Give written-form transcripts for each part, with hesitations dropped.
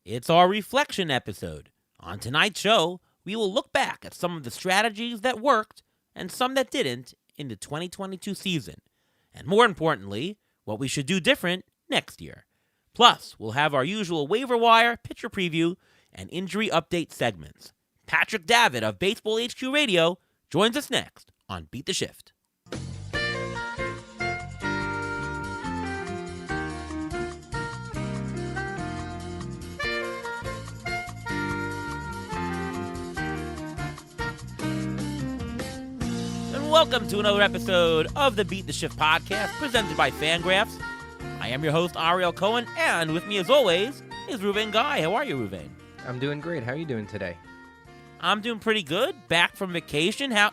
It's our reflection episode. On tonight's show, we will look back at some of the strategies that worked and some that didn't in the 2022 season. And more importantly, what we should do different next year. Plus, we'll have our usual waiver wire, pitcher preview, and injury update segments. Patrick Davitt of Baseball HQ Radio joins us next on Beat the Shift. Welcome to another episode of the Beat the Shift podcast presented by Fangraphs. I am your host, Ariel Cohen, and with me as always is Ruvain Guy. How are you, Ruvain? I'm doing great. How are you doing today? I'm doing pretty good. Back from vacation. How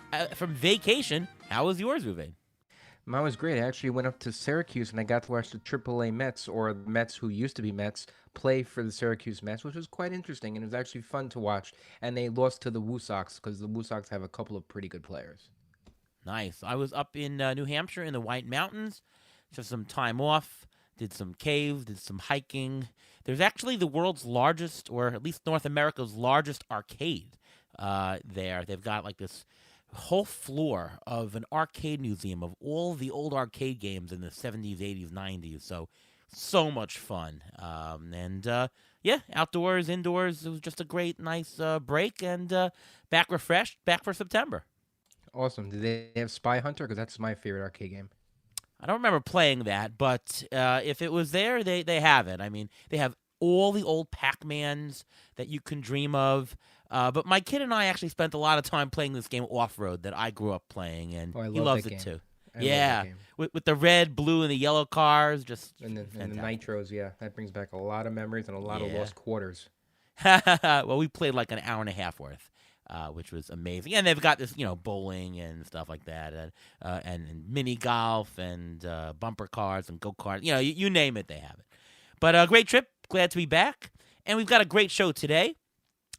was yours, Ruvain? Mine was great. I actually went up to Syracuse and I got to watch the AAA Mets, or the Mets who used to be Mets, play for the Syracuse Mets, which was quite interesting, and it was actually fun to watch. And they lost to the Woo Sox because the Woo Sox have a couple of pretty good players. Nice. I was up in New Hampshire in the White Mountains, just some time off, did some caves, did some hiking. There's actually the world's largest, or at least North America's largest arcade there. They've got like this whole floor of an arcade museum of all the old arcade games in the 70s, 80s, 90s. So much fun. Yeah, outdoors, indoors. It was just a great, nice break, and back refreshed, back for September. Awesome. Did they have Spy Hunter? Because that's my favorite arcade game. I don't remember playing that, but if it was there, they have it. I mean, they have all the old Pac-Mans that you can dream of. But my kid and I actually spent a lot of time playing this game Off-Road that I grew up playing, and he loves it too. Yeah, with the red, blue, and the yellow cars, and the nitros. Yeah, that brings back a lot of memories and a lot of lost quarters. Well, we played like an hour and a half worth. Which was amazing, and they've got this, bowling and stuff like that, and mini golf and bumper cars and go karts. You name it, they have it. But a great trip. Glad to be back, and we've got a great show today.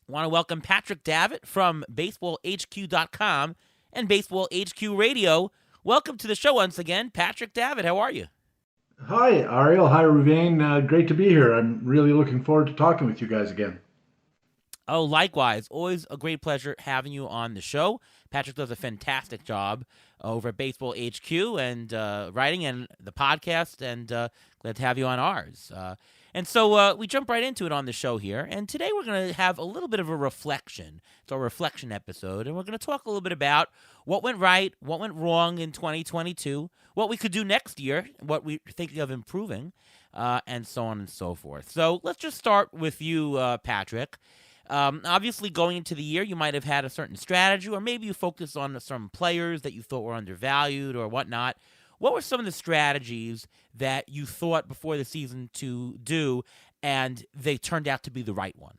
Want to welcome Patrick Davitt from BaseballHQ.com and Baseball HQ Radio. Welcome to the show once again, Patrick Davitt. How are you? Hi, Ariel. Hi, Ruvain. Great to be here. I'm really looking forward to talking with you guys again. Oh, likewise. Always a great pleasure having you on the show. Patrick does a fantastic job over at Baseball HQ and writing and the podcast, and glad to have you on ours. And so we jump right into it on the show here. And today we're going to have a little bit of a reflection. It's our reflection episode, and we're going to talk a little bit about what went right, what went wrong in 2022, what we could do next year, what we're thinking of improving, and so on and so forth. So let's just start with you, Patrick. Obviously, going into the year, you might have had a certain strategy, or maybe you focused on some players that you thought were undervalued or whatnot. What were some of the strategies that you thought before the season to do, and they turned out to be the right one?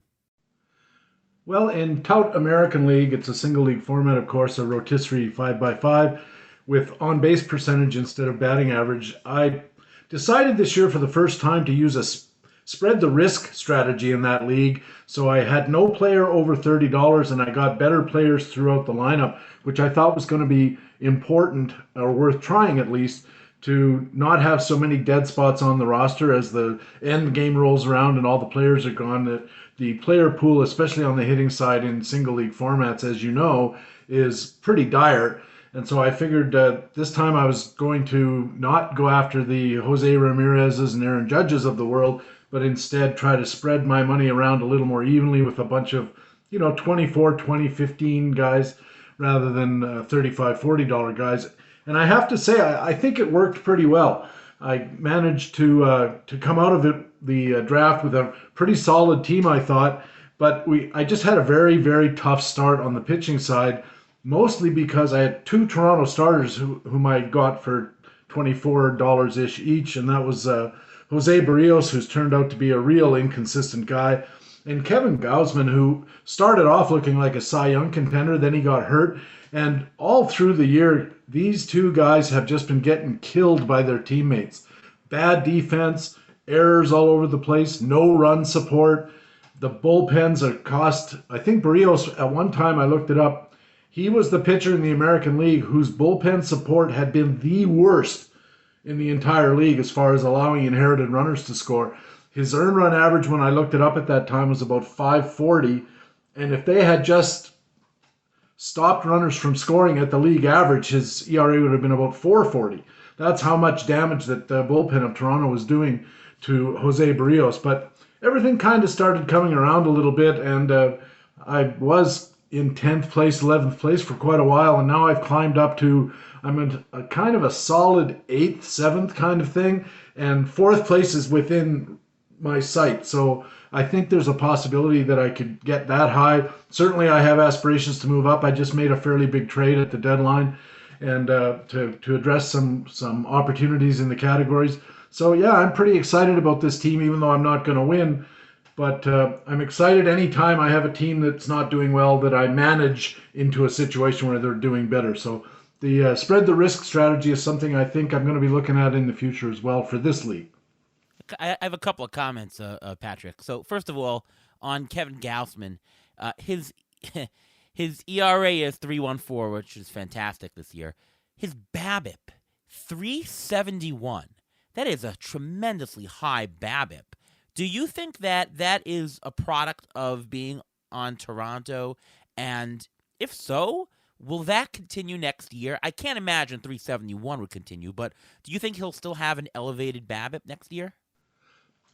Well, in Tout American League, it's a single league format, of course, a rotisserie 5x5 with on-base percentage instead of batting average. I decided this year for the first time to use a spread the risk strategy in that league. So I had no player over $30, and I got better players throughout the lineup, which I thought was going to be important, or worth trying at least, to not have so many dead spots on the roster as the end game rolls around and all the players are gone. The player pool, especially on the hitting side in single league formats, as you know, is pretty dire. And so I figured this time I was going to not go after the Jose Ramirez's and Aaron Judges of the world, but instead try to spread my money around a little more evenly with a bunch of, 24, 20, 15 guys rather than $35, $40 guys. And I have to say, I think it worked pretty well. I managed to come out of the draft with a pretty solid team, I thought, but I just had a very, very tough start on the pitching side, mostly because I had two Toronto starters whom I got for $24-ish each, and that was Jose Barrios, who's turned out to be a real inconsistent guy, and Kevin Gausman, who started off looking like a Cy Young contender, then he got hurt, and all through the year, these two guys have just been getting killed by their teammates. Bad defense, errors all over the place, no run support. The bullpens are cost. I think Barrios, at one time I looked it up, he was the pitcher in the American League whose bullpen support had been the worst in the entire league as far as allowing inherited runners to score. His earned run average when I looked it up at that time was about 540. And if they had just stopped runners from scoring at the league average, his ERA would have been about 440. That's how much damage that the bullpen of Toronto was doing to Jose Barrios. But everything kind of started coming around a little bit, and I was in 10th place, 11th place for quite a while, and now I've climbed up to, I'm in a kind of a solid 8th, 7th kind of thing, and 4th place is within my sight. So I think there's a possibility that I could get that high. Certainly, I have aspirations to move up. I just made a fairly big trade at the deadline, and to address some opportunities in the categories. So yeah, I'm pretty excited about this team, even though I'm not going to win. But I'm excited anytime I have a team that's not doing well that I manage into a situation where they're doing better. So the spread the risk strategy is something I think I'm going to be looking at in the future as well for this league. I have a couple of comments, Patrick. So first of all, on Kevin Gausman, his his ERA is 3.14, which is fantastic this year. His BABIP 3.71. That is a tremendously high BABIP. Do you think that that is a product of being on Toronto? And if so, will that continue next year? I can't imagine 371 would continue, but do you think he'll still have an elevated BABIP next year?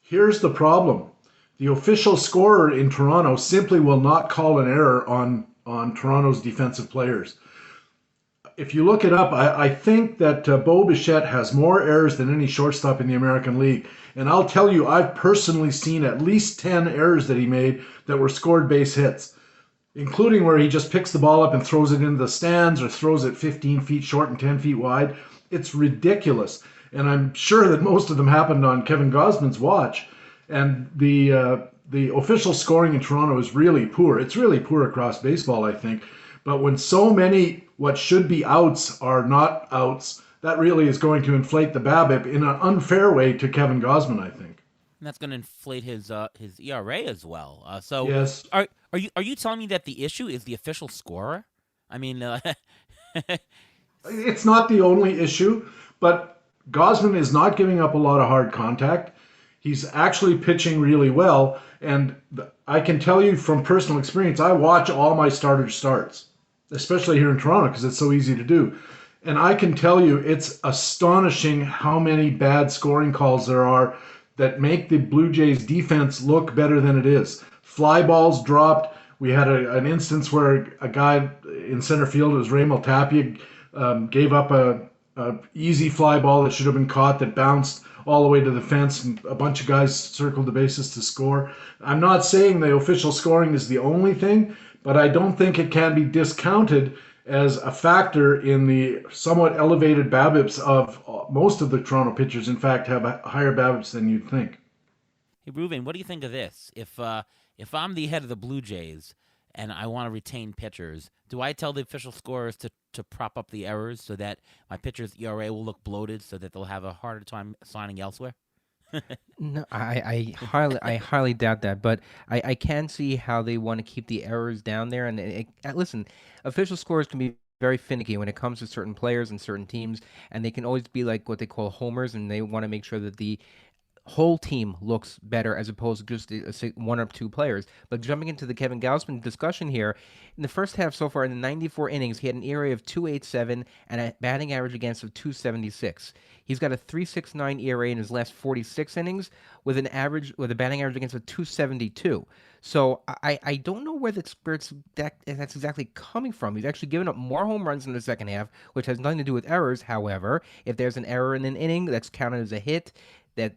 Here's the problem. The official scorer in Toronto simply will not call an error on Toronto's defensive players. If you look it up, I think that Bo Bichette has more errors than any shortstop in the American League. And I'll tell you, I've personally seen at least 10 errors that he made that were scored base hits, including where he just picks the ball up and throws it into the stands or throws it 15 feet short and 10 feet wide. It's ridiculous. And I'm sure that most of them happened on Kevin Gausman's watch. And the official scoring in Toronto is really poor. It's really poor across baseball, I think. But when so many what should be outs are not outs, that really is going to inflate the BABIP in an unfair way to Kevin Gausman, I think. And that's going to inflate his ERA as well. So Yes. Are you telling me that the issue is the official scorer? I mean, It's not the only issue, but Gausman is not giving up a lot of hard contact. He's actually pitching really well, and I can tell you from personal experience, I watch all my starter starts, especially here in Toronto because it's so easy to do. And I can tell you it's astonishing how many bad scoring calls there are that make the Blue Jays defense look better than it is. Fly balls dropped. We had an instance where a guy in center field, it was Raymond Tapia, gave up a easy fly ball that should have been caught that bounced all the way to the fence, and a bunch of guys circled the bases to score. I'm not saying the official scoring is the only thing, but I don't think it can be discounted as a factor in the somewhat elevated BABIPs of most of the Toronto pitchers. In fact, have higher BABIPs than you'd think. hey, Ruben, what do you think of this? If I'm the head of the Blue Jays and I want to retain pitchers, do I tell the official scorers to prop up the errors so that my pitcher's ERA will look bloated so that they'll have a harder time signing elsewhere? No, I highly doubt that, but I can see how they want to keep the errors down there. And listen, official scores can be very finicky when it comes to certain players and certain teams, and they can always be like what they call homers, and they want to make sure that the whole team looks better as opposed to just one or two players. But jumping into the Kevin Gausman discussion here, in the first half so far, in the 94 innings, he had an ERA of 2.87 and a batting average against of 2.76. He's got a 3.69 ERA in his last 46 innings with a batting average against of 2.72. So I don't know where that's exactly coming from. He's actually given up more home runs in the second half, which has nothing to do with errors. However, if there's an error in an inning, that's counted as a hit.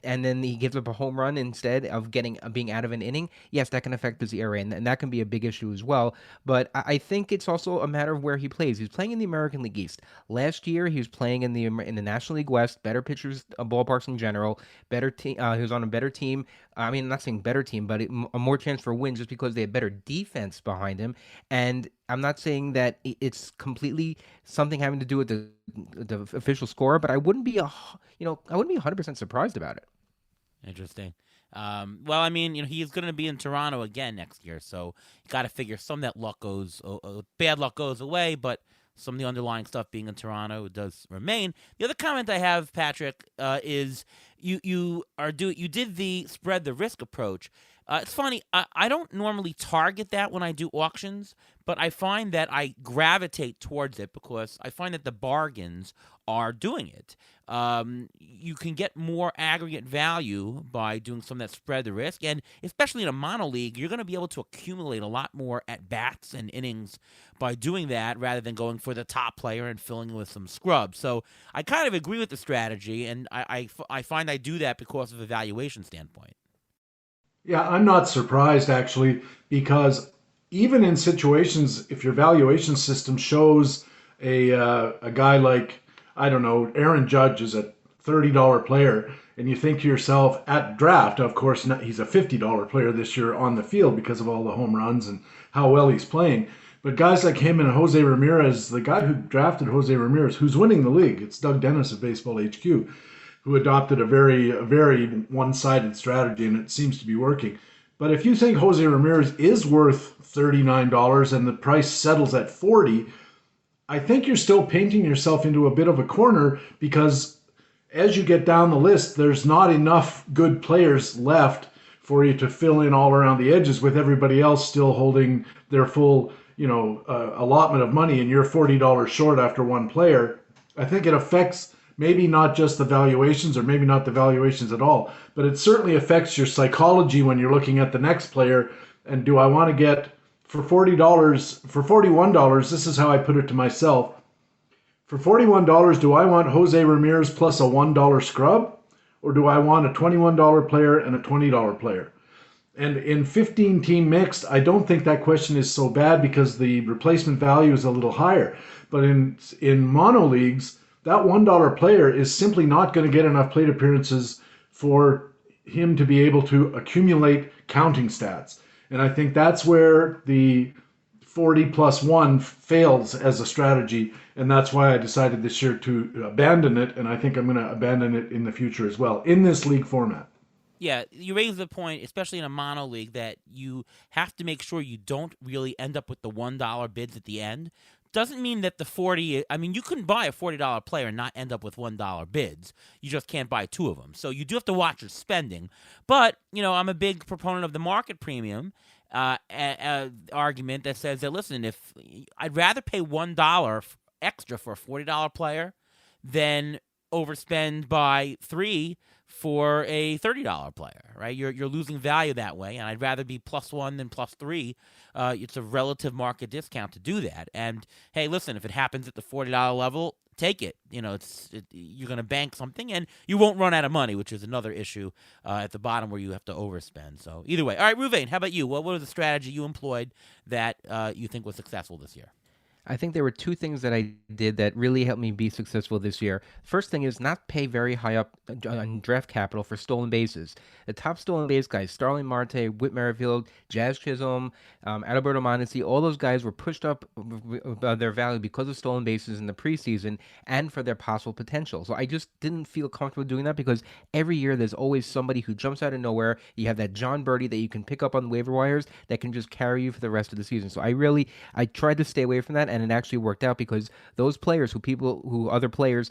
And then he gives up a home run instead of being out of an inning. Yes, that can affect his ERA, and that can be a big issue as well. But I think it's also a matter of where he plays. He's playing in the American League East. Last year, he was playing in the National League West. Better pitchers, ballparks in general. Better team. He was on a better team. I mean, I'm not saying better team, but a more chance for wins just because they had better defense behind him. And I'm not saying that it's completely something having to do with the official score, but I wouldn't be 100% surprised about it. Interesting. Well, I mean, he's going to be in Toronto again next year, so you got to figure some of that luck bad luck goes away. But some of the underlying stuff being in Toronto does remain. The other comment I have, Patrick, is you did the spread the risk approach. It's funny. I don't normally target that when I do auctions, but I find that I gravitate towards it because I find that the bargains are doing it. You can get more aggregate value by doing some of that spread the risk, and especially in a mono league, you're going to be able to accumulate a lot more at bats and innings by doing that rather than going for the top player and filling with some scrubs. So I kind of agree with the strategy, and I find I do that because of a valuation standpoint. Yeah, I'm not surprised actually, because even in situations, if your valuation system shows a guy like, I don't know, Aaron Judge is a $30 player, and you think to yourself at draft, of course, he's a $50 player this year on the field because of all the home runs and how well he's playing. But guys like him and Jose Ramirez, the guy who drafted Jose Ramirez, who's winning the league, it's Doug Dennis of Baseball HQ, who adopted a very one-sided strategy, and it seems to be working. But if you think Jose Ramirez is worth $39 and the price settles at 40, I think you're still painting yourself into a bit of a corner, because as you get down the list, there's not enough good players left for you to fill in all around the edges, with everybody else still holding their full, allotment of money, and you're $40 short after one player. I think it affects maybe not just the valuations, or maybe not the valuations at all, but it certainly affects your psychology when you're looking at the next player. And do I want to get for $40, for $41, this is how I put it to myself. For $41, do I want Jose Ramirez plus a $1 scrub? Or do I want a $21 player and a $20 player? And in 15-team mixed, I don't think that question is so bad because the replacement value is a little higher. But in mono leagues, that $1 player is simply not going to get enough plate appearances for him to be able to accumulate counting stats. And I think that's where the 40 plus 1 fails as a strategy. And that's why I decided this year to abandon it. And I think I'm going to abandon it in the future as well, in this league format. Yeah, you raise the point, especially in a mono league, that you have to make sure you don't really end up with the $1 bids at the end. Doesn't mean that the 40, I mean, you couldn't buy a $40 player and not end up with $1 bids. You just can't buy two of them. So you do have to watch your spending. But, I'm a big proponent of the market premium argument that says that, listen, if I'd rather pay $1 extra for a $40 player than overspend by $3 for a $30 player, right? You're losing value that way, and I'd rather be +1 than +3. It's a relative market discount to do that. And hey, listen, if it happens at the $40 level, take it. You're going to bank something, and you won't run out of money, which is another issue at the bottom where you have to overspend. So either way, all right, Ruvain, how about you? What was the strategy you employed that you think was successful this year? I think there were two things that I did that really helped me be successful this year. First thing is not pay very high up on draft capital for stolen bases. The top stolen base guys, Starling Marte, Whit Merrifield, Jazz Chisholm, Adalberto Mondesi, all those guys were pushed up their value because of stolen bases in the preseason and for their possible potential. So I just didn't feel comfortable doing that, because every year there's always somebody who jumps out of nowhere. You have that John Birdie that you can pick up on the waiver wires that can just carry you for the rest of the season. So I tried to stay away from that, and it actually worked out, because those players who other players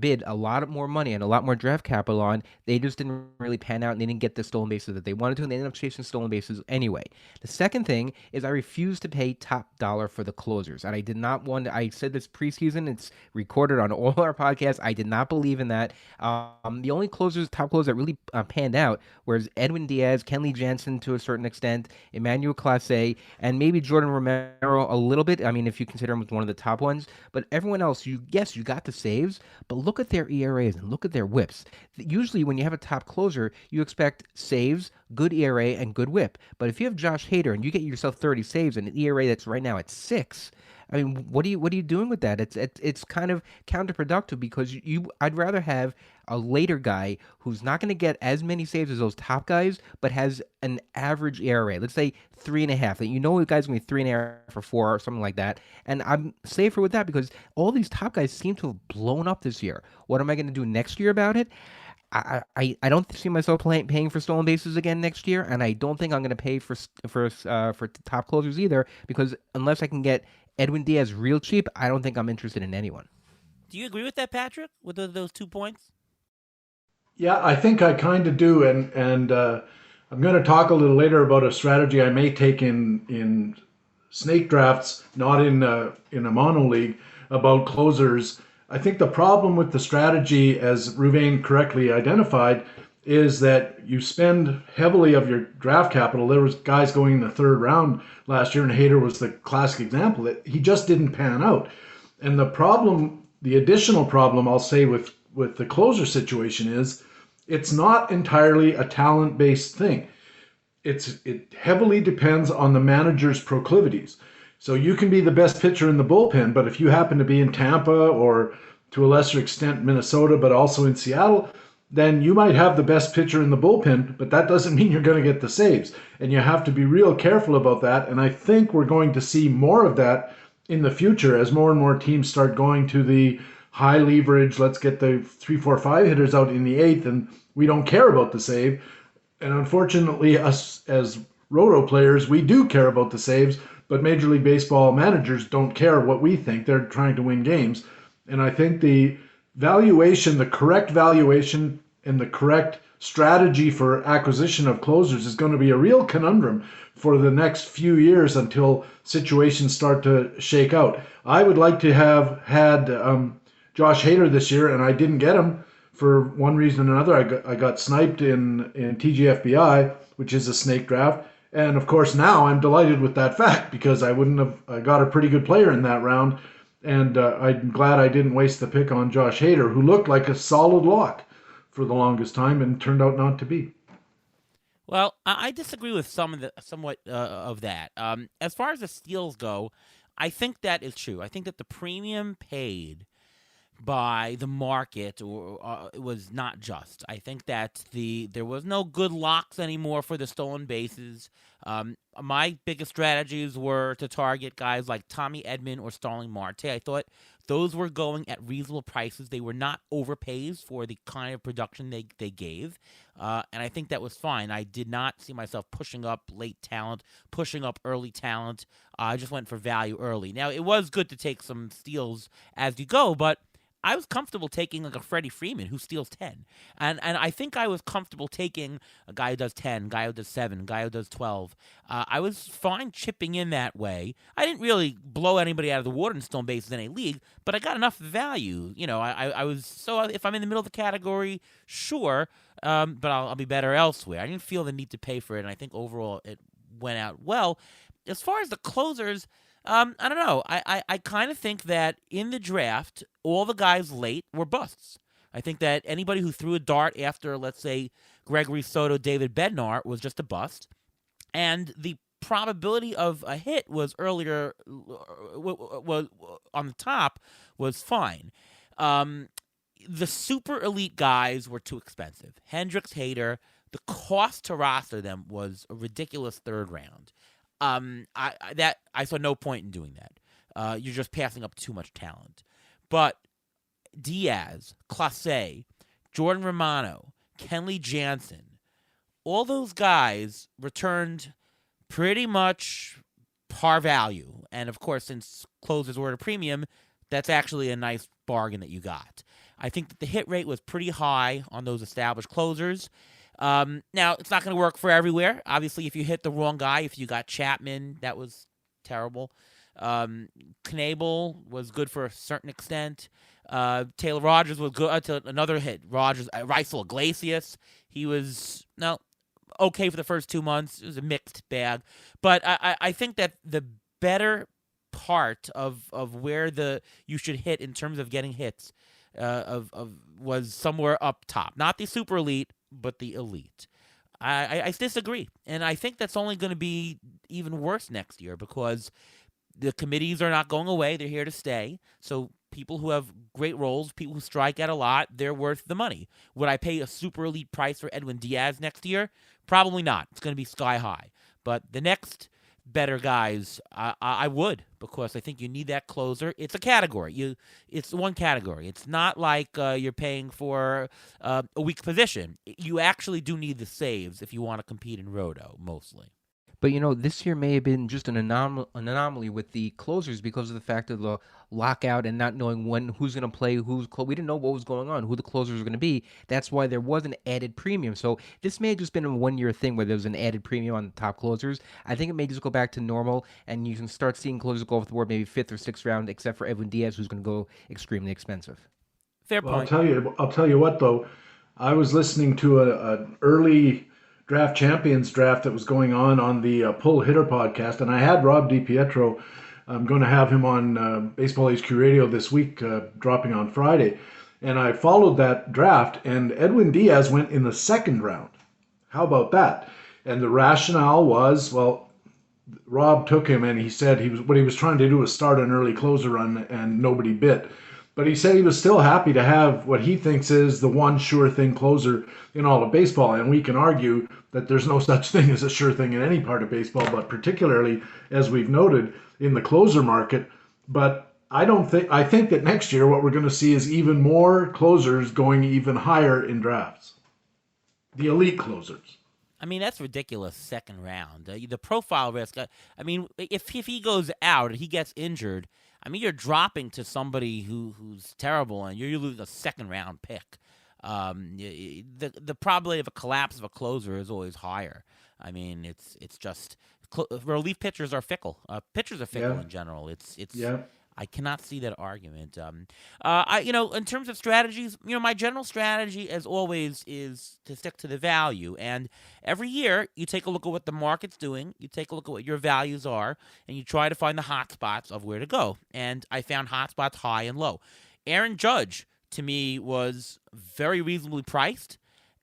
bid a lot more money and a lot more draft capital on, they just didn't really pan out, and they didn't get the stolen bases that they wanted to, and they ended up chasing stolen bases anyway. The second thing is I refused to pay top dollar for the closers, and I did not want to, I said this preseason, it's recorded on all our podcasts, I did not believe in that. The only top closers that really panned out was Edwin Diaz, Kenley Jansen to a certain extent, Emmanuel Clase, and maybe Jordan Romero a little bit. I mean, if you consider him one of the top ones, but everyone else, you got the saves, but look at their ERAs and look at their whips. Usually when you have a top closer, you expect saves, good ERA, and good whip. But if you have Josh Hader and you get yourself 30 saves and an ERA that's right now at 6, I mean, what are you doing with that? It's kind of counterproductive, because I'd rather have a later guy who's not going to get as many saves as those top guys, but has an average ERA. Let's say 3.5. That the guy's going to be 3.5 or 4 or something like that. And I'm safer with that, because all these top guys seem to have blown up this year. What am I going to do next year about it? I don't see myself paying for stolen bases again next year, and I don't think I'm going to pay for top closers either, because unless I can get Edwin Diaz real cheap, I don't think I'm interested in anyone. Do you agree with that, Patrick, with those 2 points? Yeah, I think I kind of do, and I'm going to talk a little later about a strategy I may take in snake drafts, not in a mono league, about closers. I think the problem with the strategy, as Ruvain correctly identified, is that you spend heavily of your draft capital. There was guys going in the third round last year, and Hayter was the classic example that he just didn't pan out. And the problem, the additional problem, I'll say with the closer situation is it's not entirely a talent based thing. It heavily depends on the manager's proclivities. So you can be the best pitcher in the bullpen, but if you happen to be in Tampa or to a lesser extent Minnesota, but also in Seattle, then you might have the best pitcher in the bullpen, but that doesn't mean you're going to get the saves. And you have to be real careful about that. And I think we're going to see more of that in the future as more and more teams start going to the high leverage, let's get the 3, 4, 5 hitters out in the eighth, and we don't care about the save. And unfortunately, us as roto players, we do care about the saves, but Major League Baseball managers don't care what we think. They're trying to win games. And I think the valuation, the correct valuation, and the correct strategy for acquisition of closers is going to be a real conundrum for the next few years until situations start to shake out. I would like to have had Josh Hader this year, and I didn't get him for one reason or another. I got sniped in TGFBI, which is a snake draft. And of course, now I'm delighted with that fact because I wouldn't have I got a pretty good player in that round. And I'm glad I didn't waste the pick on Josh Hader, who looked like a solid lock for the longest time and turned out not to be. Well, I disagree with somewhat of that. As far as the steals go, I think that is true. I think that the premium paid by the market was not just. I think that there was no good locks anymore for the stolen bases. My biggest strategies were to target guys like Tommy Edman or Starling Marte. I thought those were going at reasonable prices. They were not overpays for the kind of production they gave. And I think that was fine. I did not see myself pushing up late talent, pushing up early talent. I just went for value early. Now, it was good to take some steals as you go, but I was comfortable taking like a Freddie Freeman who steals 10. And I think I was comfortable taking a guy who does 10, a guy who does 7, a guy who does 12. I was fine chipping in that way. I didn't really blow anybody out of the water in stolen bases in a league, but I got enough value. You know, I was, so if I'm in the middle of the category, sure, but I'll be better elsewhere. I didn't feel the need to pay for it, and I think overall it went out well. As far as the closers, I don't know. I kind of think that in the draft, all the guys late were busts. I think that anybody who threw a dart after, let's say, Gregory Soto, David Bednar was just a bust. And the probability of a hit was earlier, was on the top, was fine. The super elite guys were too expensive. Hendricks, Hader, the cost to roster them was a ridiculous third round. I saw no point in doing that. You're just passing up too much talent. But Diaz, Clase, Jordan Romano, Kenley Jansen, all those guys returned pretty much par value. And of course, since closers were at a premium, that's actually a nice bargain that you got. I think that the hit rate was pretty high on those established closers. Now, it's not going to work for everywhere. Obviously, if you hit the wrong guy, if you got Chapman, that was terrible. Knebel was good for a certain extent. Taylor Rogers was good until another hit. Rogers, Raisel Iglesias, he was okay for the first 2 months. It was a mixed bag. But I think that the better part of where you should hit in terms of getting hits was somewhere up top. Not the super elite, but the elite. I disagree. And I think that's only going to be even worse next year because the committees are not going away. They're here to stay. So people who have great roles, people who strike out a lot, they're worth the money. Would I pay a super elite price for Edwin Diaz next year? Probably not. It's going to be sky high. But the next better guys, I would, because I think you need that closer. It's a category. It's one category. It's not like you're paying for a weak position. You actually do need the saves if you want to compete in Roto, mostly. But this year may have been just an anomaly with the closers because of the fact of the lockout and not knowing who's going to play, we didn't know what was going on, who the closers were going to be. That's why there was an added premium. So this may have just been a 1 year thing where there was an added premium on the top closers. I think it may just go back to normal, and you can start seeing closers go off the board maybe fifth or sixth round, except for Edwin Diaz, who's going to go extremely expensive. Fair Well, point. I'll tell you what though. I was listening to an early draft champions draft that was going on the Pull Hitter podcast, and I had Rob DiPietro. I'm going to have him on Baseball HQ Radio this week, dropping on Friday. And I followed that draft, and Edwin Diaz went in the second round. How about that? And the rationale was, well, Rob took him and he said what he was trying to do was start an early closer run and nobody bit. But he said he was still happy to have what he thinks is the one sure thing closer in all of baseball. And we can argue that there's no such thing as a sure thing in any part of baseball, but particularly, as we've noted, in the closer market. But I think that next year what we're going to see is even more closers going even higher in drafts. The elite closers. I mean, that's ridiculous. Second round, the profile risk. I mean, if he goes out and he gets injured, I mean, you're dropping to somebody who's terrible, and you're losing a second round pick. The probability of a collapse of a closer is always higher. I mean, it's just relief pitchers are fickle. Pitchers are fickle in general. It's Yeah. I cannot see that argument. In terms of strategies, my general strategy, as always, is to stick to the value. And every year, you take a look at what the market's doing, you take a look at what your values are, and you try to find the hot spots of where to go. And I found hot spots high and low. Aaron Judge, to me, was very reasonably priced,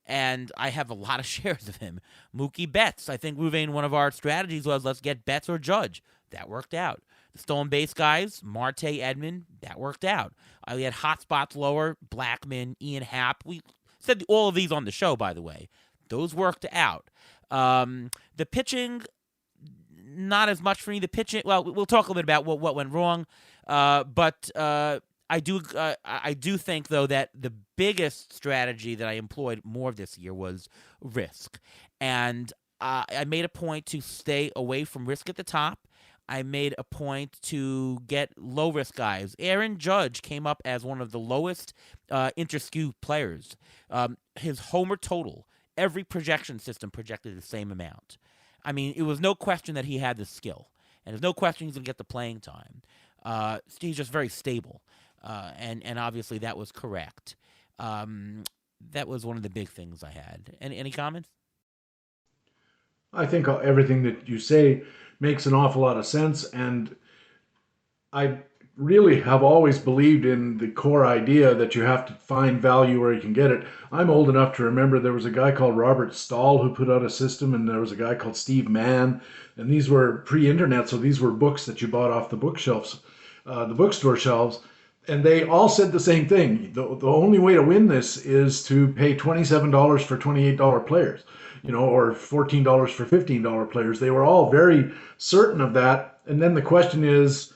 and I have a lot of shares of him. Mookie Betts, I think, Ruvain, one of our strategies was let's get Betts or Judge. That worked out. The stolen base guys, Marte, Edman, that worked out. We had hot spots lower, Blackman, Ian Happ. We said all of these on the show, by the way. Those worked out. The pitching, not as much for me. The pitching, well, we'll talk a little bit about what went wrong. But I do think, though, that the biggest strategy that I employed more this year was risk. And I made a point to stay away from risk at the top. I made a point to get low-risk guys. Aaron Judge came up as one of the lowest interskew players. His homer total, every projection system projected the same amount. I mean, it was no question that he had the skill. And there's no question he's going to get the playing time. He's just very stable. And obviously that was correct. That was one of the big things I had. Any comments? I think everything that you say makes an awful lot of sense, and I really have always believed in the core idea that you have to find value where you can get it. I'm old enough to remember there was a guy called Robert Stahl who put out a system, and there was a guy called Steve Mann, and these were pre-internet, so these were books that you bought off the bookshelves, the bookstore shelves, and they all said the same thing. The only way to win this is to pay $27 for $28 players. Or $14 for $15 players. They were all very certain of that. And then the question is,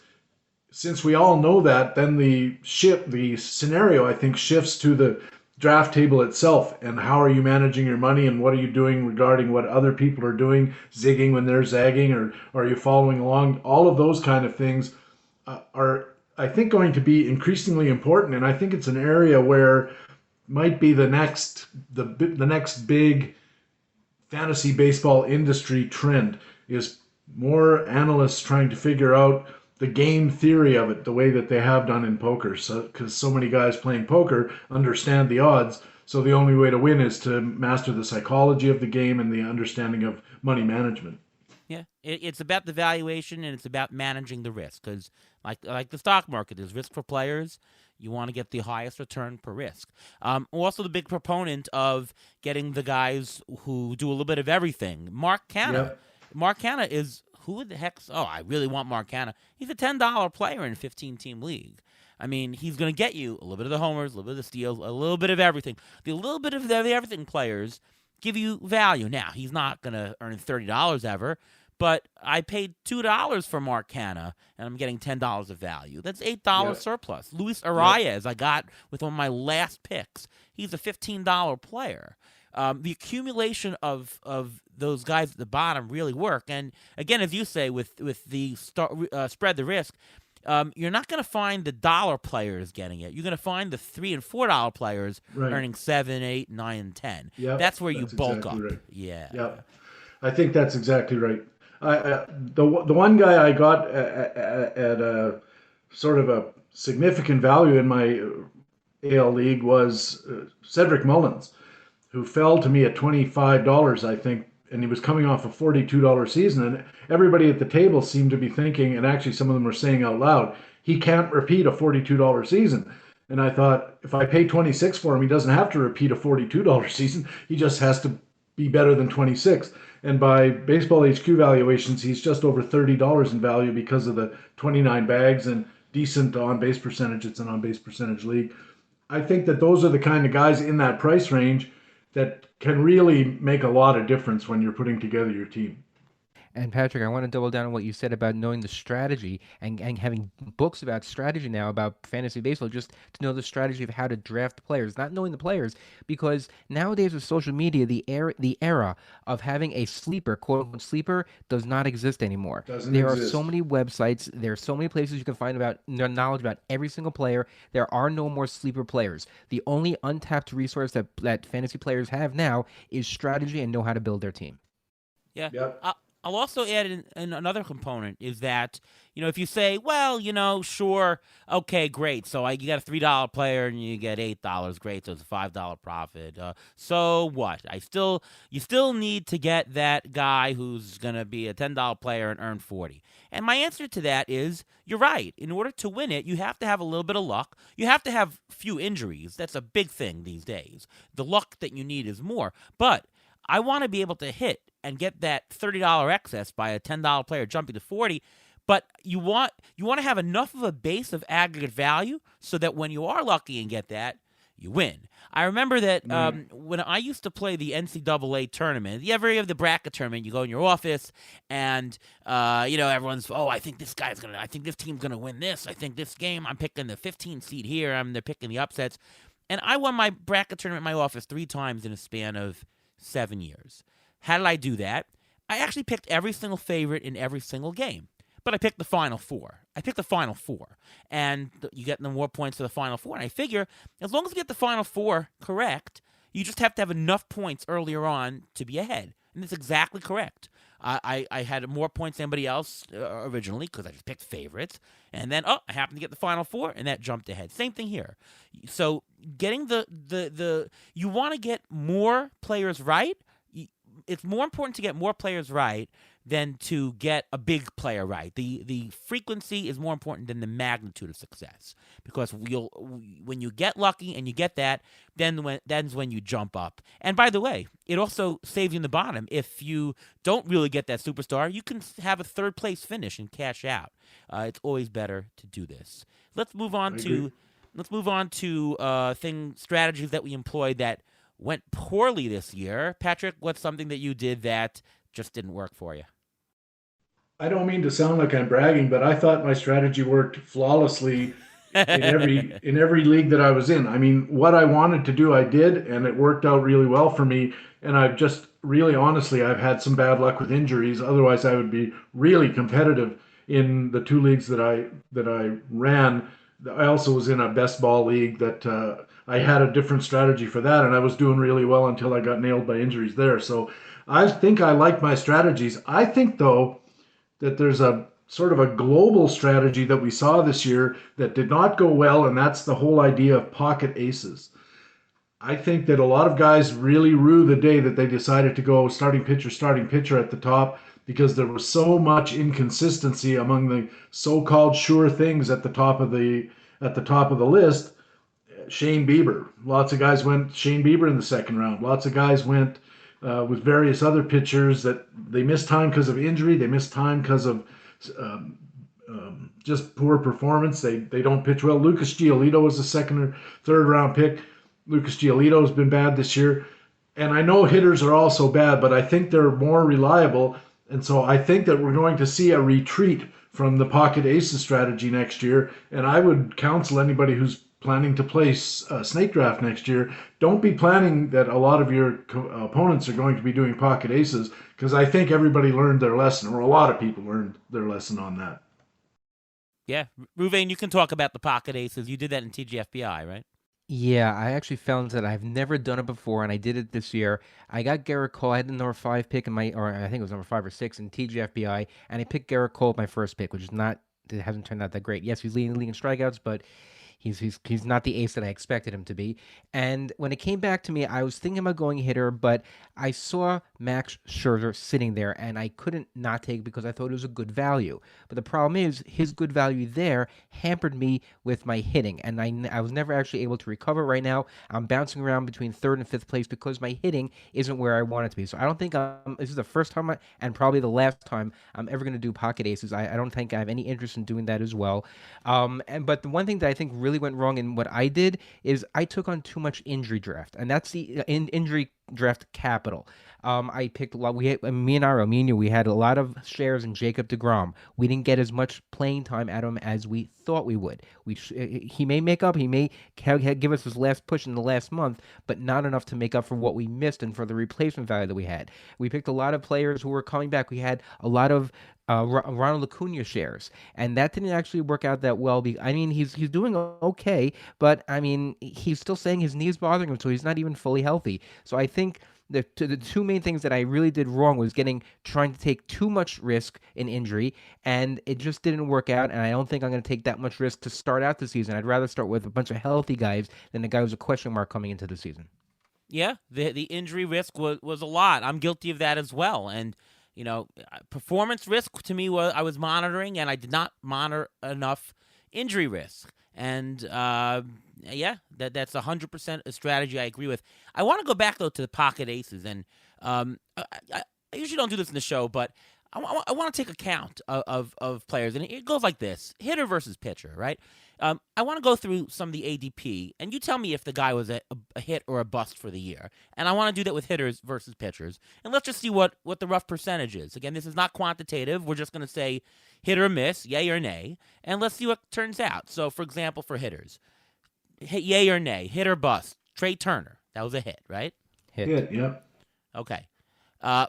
since we all know that, then the scenario, I think, shifts to the draft table itself. And how are you managing your money, and what are you doing regarding what other people are doing, zigging when they're zagging, or are you following along? All of those kind of things are, I think, going to be increasingly important. And I think it's an area where might be the next big fantasy baseball industry trend is more analysts trying to figure out the game theory of it, the way that they have done in poker. So, because so many guys playing poker understand the odds, so the only way to win is to master the psychology of the game and the understanding of money management. Yeah, it's about the valuation, and it's about managing the risk, because like the stock market, there's risk for players. You want to get the highest return per risk. Also, the big proponent of getting the guys who do a little bit of everything. Mark Canna. Yep. Mark Canna is, who the heck's, I really want Mark Canna. He's a $10 player in a 15-team league. I mean, he's going to get you a little bit of the homers, a little bit of the steals, a little bit of everything. The little bit of the everything players give you value. Now, he's not going to earn $30 ever, but I paid $2 for Mark Canna, and I'm getting $10 of value. That's $8 surplus. Luis Arias, I got with one of my last picks. He's a $15 player. the accumulation of those guys at the bottom really work. And again, as you say, with the spread the risk, you're not going to find the dollar players getting it. You're going to find the $3 and $4 players earning 7, 8, 9, and 10. Yep, that's where you bulk exactly up. right. Yeah. Yep. I think that's exactly right. The one guy I got at a sort of a significant value in my AL league was Cedric Mullins, who fell to me at $25, I think, and he was coming off a $42 season. And everybody at the table seemed to be thinking, and actually some of them were saying out loud, he can't repeat a $42 season. And I thought, if I pay 26 for him, he doesn't have to repeat a $42 season. He just has to be better than 26. And by Baseball HQ valuations, he's just over $30 in value because of the 29 bags and decent on-base percentage. It's an on-base percentage league. I think that those are the kind of guys in that price range that can really make a lot of difference when you're putting together your team. And Patrick, I want to double down on what you said about knowing the strategy and having books about strategy now about fantasy baseball, just to know the strategy of how to draft players, not knowing the players, because nowadays with social media, the era of having a sleeper, quote unquote sleeper, does not exist anymore. There are so many websites, there are so many places you can find about knowledge about every single player. There are no more sleeper players. The only untapped resource that fantasy players have now is strategy and know how to build their team. Yeah. Yep. I'll also add in another component is that, if you say, well, sure, okay, great. So you got a $3 player and you get $8, great. So it's a $5 profit. So what? You still need to get that guy who's going to be a $10 player and earn 40. And my answer to that is, you're right. In order to win it, you have to have a little bit of luck. You have to have few injuries. That's a big thing these days. The luck that you need is more. But I want to be able to hit and get that $30 excess by a $10 player jumping to 40, but you want to have enough of a base of aggregate value so that when you are lucky and get that, you win. I remember that when I used to play the NCAA tournament, every of the bracket tournament, you go in your office and everyone's, I think this team's gonna win this. I think this game, I'm picking the 15 seed here. They're picking the upsets, and I won my bracket tournament in my office 3 times in a span of 7 years. How did I do that? I actually picked every single favorite in every single game, but I picked the Final Four. And you get the more points for the Final Four. And I figure as long as you get the Final Four correct, you just have to have enough points earlier on to be ahead. And that's exactly correct. I had more points than anybody else originally because I just picked favorites. And then, I happened to get the Final Four, and that jumped ahead. Same thing here. So getting you want to get more players right. It's more important to get more players right than to get a big player right. The frequency is more important than the magnitude of success, because when you get lucky and you get that's when you jump up. And by the way, it also saves you in the bottom. If you don't really get that superstar, you can have a third place finish and cash out. It's always better to do this. Let's move on to strategies that we employed that went poorly this year. Patrick, what's something that you did that just didn't work for you? I don't mean to sound like I'm bragging, but I thought my strategy worked flawlessly in every league that I was in. I mean, what I wanted to do, I did, and it worked out really well for me. And I've just really, honestly, I've had some bad luck with injuries. Otherwise, I would be really competitive in the 2 leagues that I ran. I also was in a best ball league that I had a different strategy for that, and I was doing really well until I got nailed by injuries there. So I think I like my strategies. I think, though, that there's a sort of a global strategy that we saw this year that did not go well, and that's the whole idea of pocket aces. I think that a lot of guys really rue the day that they decided to go starting pitcher at the top, because there was so much inconsistency among the so-called sure things at the top of the list. Shane Bieber. Lots of guys went Shane Bieber in the second round. Lots of guys went with various other pitchers that they missed time because of injury. They missed time because of just poor performance. They don't pitch well. Lucas Giolito was a second or third round pick. Lucas Giolito has been bad this year. And I know hitters are also bad, but I think they're more reliable. And so I think that we're going to see a retreat from the pocket aces strategy next year. And I would counsel anybody who's planning to play snake draft next year, don't be planning that a lot of your opponents are going to be doing pocket aces, because I think everybody learned their lesson, or a lot of people learned their lesson on that. Yeah, Ruvain, you can talk about the pocket aces. You did that in TGFBI, right? Yeah, I actually found that I've never done it before, and I did it this year. I got Garrett Cole. I had the number 5 pick in my, or I think it was number 5 or 6 in TGFBI, and I picked Garrett Cole at my first pick, which is not, it hasn't turned out that great. Yes, he's leading the league in strikeouts, but he's not the ace that I expected him to be. And when it came back to me, I was thinking about going hitter, but I saw Max Scherzer sitting there, and I couldn't not take it because I thought it was a good value. But the problem is, his good value there hampered me with my hitting, and I was never actually able to recover. Right now, I'm bouncing around between third and fifth place because my hitting isn't where I want it to be. So I don't think this is the first time and probably the last time I'm ever going to do pocket aces. I don't think I have any interest in doing that as well. But the one thing that I think really went wrong in what I did is I took on too much injury draft, and that's the injury draft capital. I picked a lot. Me and you, we had a lot of shares in Jacob deGrom. We didn't get as much playing time out of him as we thought we would. He may make up. He may give us his last push in the last month, but not enough to make up for what we missed and for the replacement value that we had. We picked a lot of players who were coming back. We had a lot of Ronald Acuna shares, and that didn't actually work out that well. I mean, he's doing okay, but I mean, he's still saying his knee's bothering him, so he's not even fully healthy. So I think the two main things that I really did wrong was trying to take too much risk in injury, and it just didn't work out. And I don't think I'm going to take that much risk to start out the season. I'd rather start with a bunch of healthy guys than a guy who's a question mark coming into the season. Yeah, the injury risk was a lot. I'm guilty of that as well, and performance risk to me was I was monitoring, and I did not monitor enough injury risk. And that's 100% a strategy I agree with. I want to go back though to the pocket aces, and I usually don't do this in the show, but I want to take account of players, and it goes like this: hitter versus pitcher, right? I want to go through some of the ADP, and you tell me if the guy was a hit or a bust for the year. And I want to do that with hitters versus pitchers. And let's just see what the rough percentage is. Again, this is not quantitative. We're just going to say hit or miss, yay or nay, and let's see what turns out. So, for example, for hitters, yay or nay, hit or bust, Trey Turner. That was a hit, right? Hit, yep. Okay.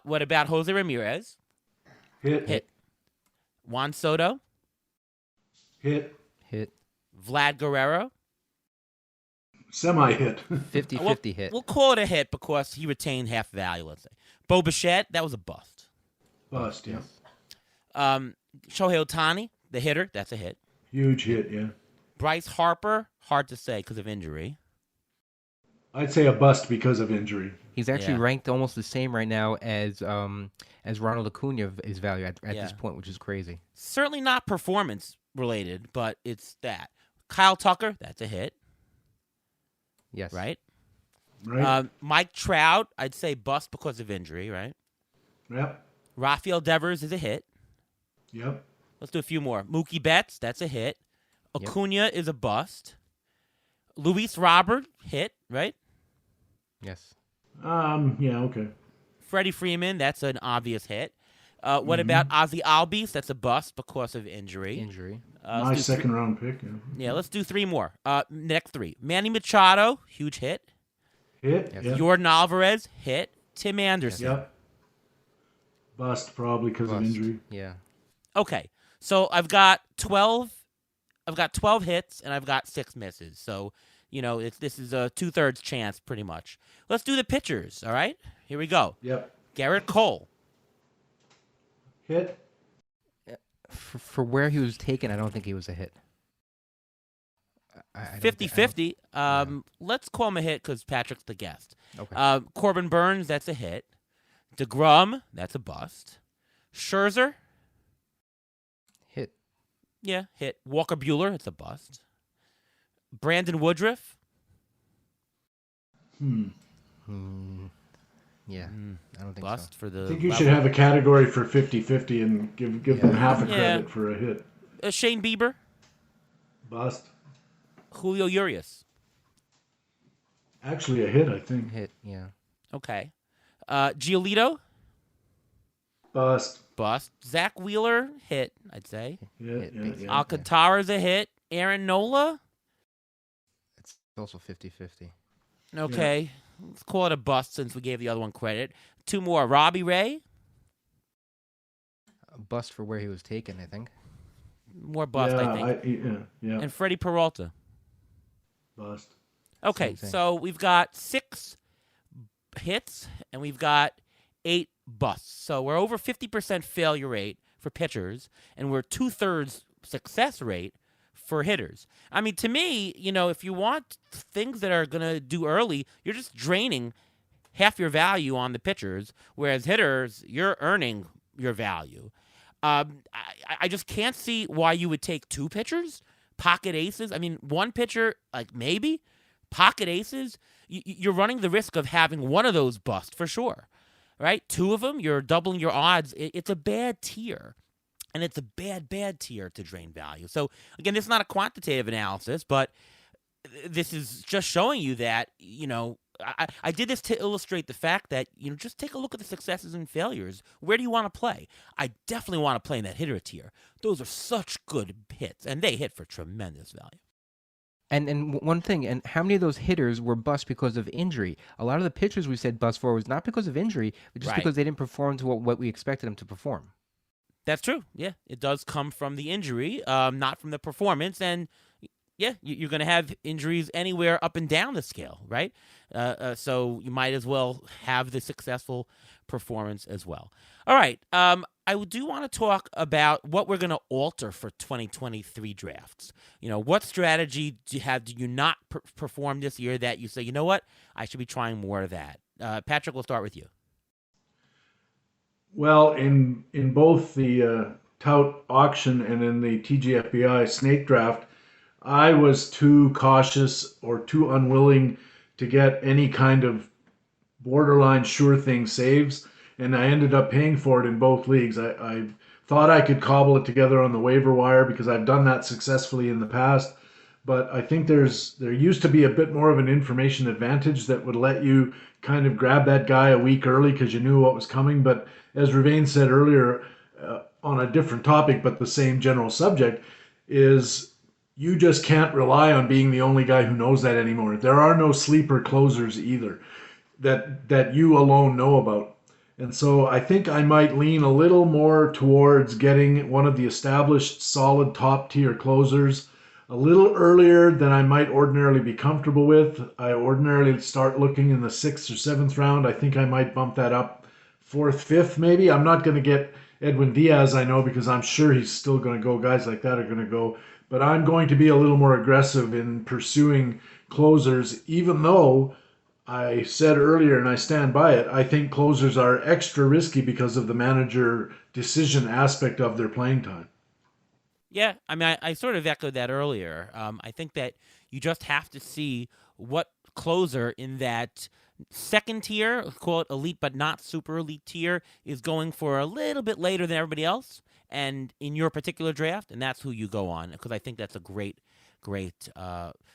What about Jose Ramirez? Hit. Juan Soto? Hit. Vlad Guerrero? Semi-hit. 50-50 hit. We'll call it a hit because he retained half value, let's say. Bo Bichette, that was a bust. Bust, yeah. Shohei Ohtani, the hitter, that's a hit. Huge hit, yeah. Bryce Harper, hard to say because of injury. I'd say a bust because of injury. He's actually ranked almost the same right now as Ronald Acuna, his value at this point, which is crazy. Certainly not performance related, but it's that. Kyle Tucker, that's a hit. Yes. Right? Right. Mike Trout, I'd say bust because of injury, right? Yep. Rafael Devers is a hit. Yep. Let's do a few more. Mookie Betts, that's a hit. Acuna is a bust. Luis Robert, hit, right? Yes. Yeah, okay. Freddie Freeman, that's an obvious hit. What about Ozzy Albies? That's a bust because of injury. My second-round pick. Yeah, let's do 3 more. Next 3. Manny Machado, huge hit. Hit. Yes. Yep. Jordan Alvarez, hit. Tim Anderson. Yep. Bust probably because of injury. Yeah. Okay, so I've got 12 hits and I've got 6 misses. So, this is a 2/3 chance pretty much. Let's do the pitchers, all right? Here we go. Yep. Garrett Cole. Hit. For where he was taken, I don't think he was a hit. 50-50. Let's call him a hit because Patrick's the guest. Okay. Corbin Burns, that's a hit. DeGrom, that's a bust. Scherzer. Hit. Yeah, hit. Walker Buehler, it's a bust. Brandon Woodruff. Yeah, I don't think bust so. for the. I think you should have a category for 50-50 and give them half a credit for a hit. Shane Bieber. Bust. Julio Urias. Actually, a hit, I think. Hit, yeah. Okay. Giolito. Bust. Zach Wheeler, hit, I'd say. Yeah. Alcantara's a hit. Aaron Nola. also 50-50. Okay, let's call it a bust since we gave the other one credit. Two more. Robbie Ray. A bust for where he was taken, I think. More bust, I think. Yeah. And Freddie Peralta. Bust. Okay, Same thing. so we've got 6 hits and we've got 8 busts. So we're over 50% failure rate for pitchers, and we're 2/3 success rate for hitters. I mean, to me, if you want things that are going to do early, you're just draining half your value on the pitchers, whereas hitters, you're earning your value. I just can't see why you would take 2 pitchers, pocket aces. I mean, 1 pitcher, like maybe. Pocket aces, you're running the risk of having one of those bust for sure, right? 2 of them, you're doubling your odds. It's a bad tier, and it's a bad tier to drain value. So, again, this is not a quantitative analysis, but this is just showing you that, I did this to illustrate the fact that, just take a look at the successes and failures. Where do you want to play? I definitely want to play in that hitter tier. Those are such good hits, and they hit for tremendous value. And one thing, and how many of those hitters were bust because of injury? A lot of the pitchers we said bust for was not because of injury, but just because they didn't perform to what we expected them to perform. That's true. Yeah, it does come from the injury, not from the performance. And yeah, you're going to have injuries anywhere up and down the scale, right? So you might as well have the successful performance as well. All right. I do want to talk about what we're going to alter for 2023 drafts. What strategy do you not perform this year that you say, you know what, I should be trying more of that? Patrick, we'll start with you. Well, in both the tout auction and in the TGFBI snake draft, I was too cautious or too unwilling to get any kind of borderline sure thing saves, and I ended up paying for it in both leagues. I thought I could cobble it together on the waiver wire because I've done that successfully in the past, but I think there used to be a bit more of an information advantage that would let you kind of grab that guy a week early because you knew what was coming. But as Ravane said earlier, on a different topic but the same general subject, is you just can't rely on being the only guy who knows that anymore. There are no sleeper closers either that you alone know about. And so I think I might lean a little more towards getting one of the established solid top tier closers a little earlier than I might ordinarily be comfortable with. I ordinarily start looking in the 6th or 7th round. I think I might bump that up 4th, 5th maybe. I'm not going to get Edwin Diaz, I know, because I'm sure he's still going to go. Guys like that are going to go. But I'm going to be a little more aggressive in pursuing closers, even though I said earlier, and I stand by it, I think closers are extra risky because of the manager decision aspect of their playing time. Yeah, I mean, I sort of echoed that earlier. I think that you just have to see what closer in that second tier, call it elite but not super elite tier, is going for a little bit later than everybody else, and in your particular draft, and that's who you go on, because I think that's a great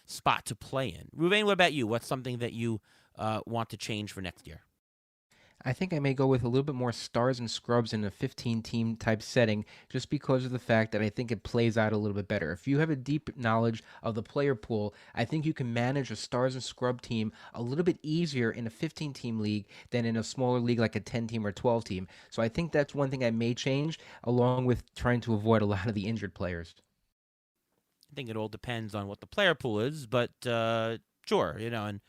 spot to play in. Ravane, what about you? What's something that you want to change for next year? I think I may go with a little bit more stars and scrubs in a 15-team type setting just because of the fact that I think it plays out a little bit better. If you have a deep knowledge of the player pool, I think you can manage a stars and scrub team a little bit easier in a 15-team league than in a smaller league like a 10-team or 12-team. So I think that's one thing I may change, along with trying to avoid a lot of the injured players. I think it all depends on what the player pool is, but sure, and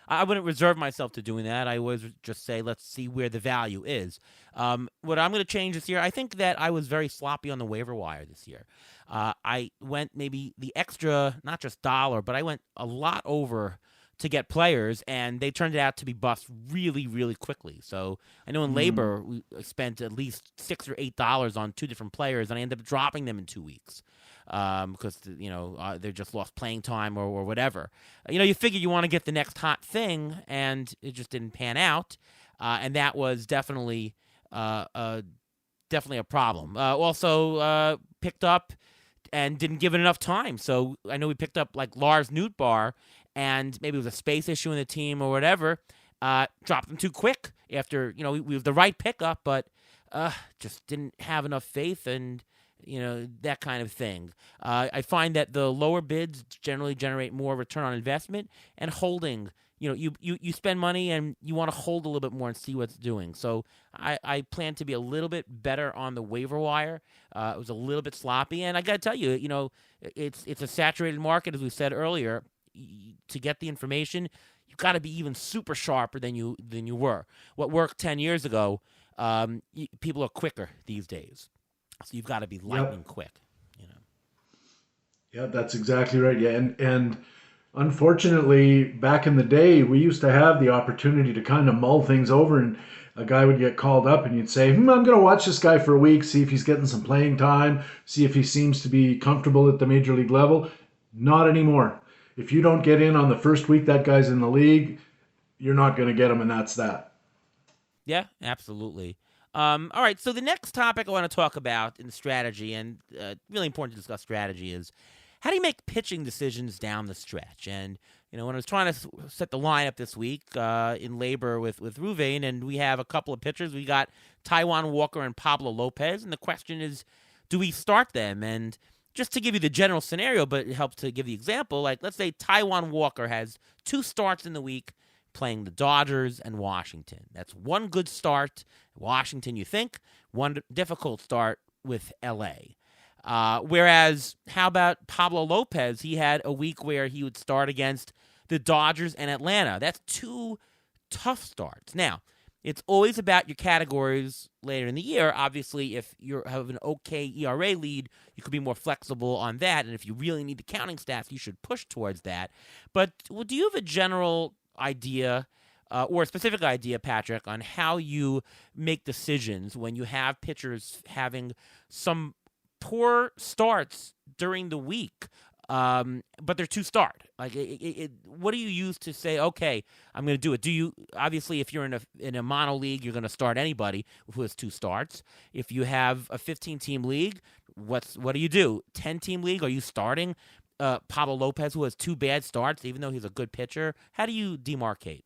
I wouldn't reserve myself to doing that. I would just say, let's see where the value is. What I'm going to change this year, I think that I was very sloppy on the waiver wire this year. I went maybe the extra, not just dollar, but I went a lot over to get players, and they turned out to be bust really, really quickly. So I know in labor, we spent at least $6 or $8 on 2 different players, and I ended up dropping them in 2 weeks. Because they just lost playing time or whatever. You figure you want to get the next hot thing, and it just didn't pan out, and that was definitely a problem. Also picked up and didn't give it enough time. So I know we picked up like Lars Nootbaar, and maybe it was a space issue in the team or whatever. Dropped them too quick after we have the right pickup, but just didn't have enough faith and that kind of thing. I find that the lower bids generally generate more return on investment and holding. You spend money and you want to hold a little bit more and see what's doing. So I plan to be a little bit better on the waiver wire. It was a little bit sloppy, and I got to tell you, it's a saturated market, as we said earlier. To get the information, you've got to be even super sharper than you were. What worked 10 years ago, people are quicker these days. So you've got to be lightning quick, Yeah, that's exactly right. Yeah, and unfortunately, back in the day, we used to have the opportunity to kind of mull things over, and a guy would get called up, and you'd say, I'm going to watch this guy for a week, see if he's getting some playing time, see if he seems to be comfortable at the major league level. Not anymore. If you don't get in on the first week that guy's in the league, you're not going to get him, and that's that. Yeah, absolutely. All right, so the next topic I want to talk about in strategy, and really important to discuss strategy, is how do you make pitching decisions down the stretch? And, when I was trying to set the lineup this week in labor with Ruvain, and we have a couple of pitchers. We got Taijuan Walker and Pablo Lopez, and the question is, do we start them? And just to give you the general scenario, but it helps to give the example, like let's say Taijuan Walker has 2 starts in the week playing the Dodgers and Washington. That's one good start, Washington, you think, one difficult start with L.A. Whereas, how about Pablo Lopez? He had a week where he would start against the Dodgers and Atlanta. That's 2 tough starts. Now, it's always about your categories later in the year. Obviously, if you have an okay ERA lead, you could be more flexible on that. And if you really need the counting stats, you should push towards that. But do you have a general idea or a specific idea, Patrick, on how you make decisions when you have pitchers having some poor starts during the week, but they're 2 start? Like, what do you use to say, okay, I'm going to do it? Do you, obviously, if you're in a mono league, you're going to start anybody who has 2 starts. If you have a 15-team league, what do you do? 10-team league, are you starting Pablo Lopez, who has 2 bad starts, even though he's a good pitcher? How do you demarcate?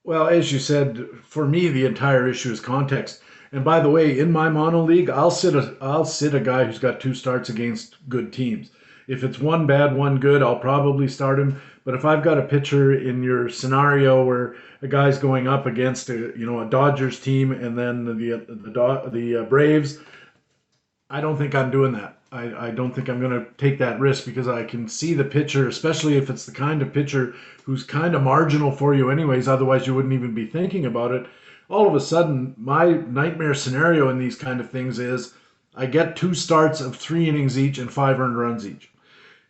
Well, as you said, for me, the entire issue is context. And by the way, in my mono league, I'll sit a guy who's got 2 starts against good teams. If it's one bad, one good, I'll probably start him. But if I've got a pitcher in your scenario where a guy's going up against a Dodgers team and then the Braves, I don't think I'm doing that. I don't think I'm going to take that risk because I can see the pitcher, especially if it's the kind of pitcher who's kind of marginal for you anyways, otherwise you wouldn't even be thinking about it. All of a sudden, my nightmare scenario in these kind of things is I get 2 starts of 3 innings each and 5 earned runs each.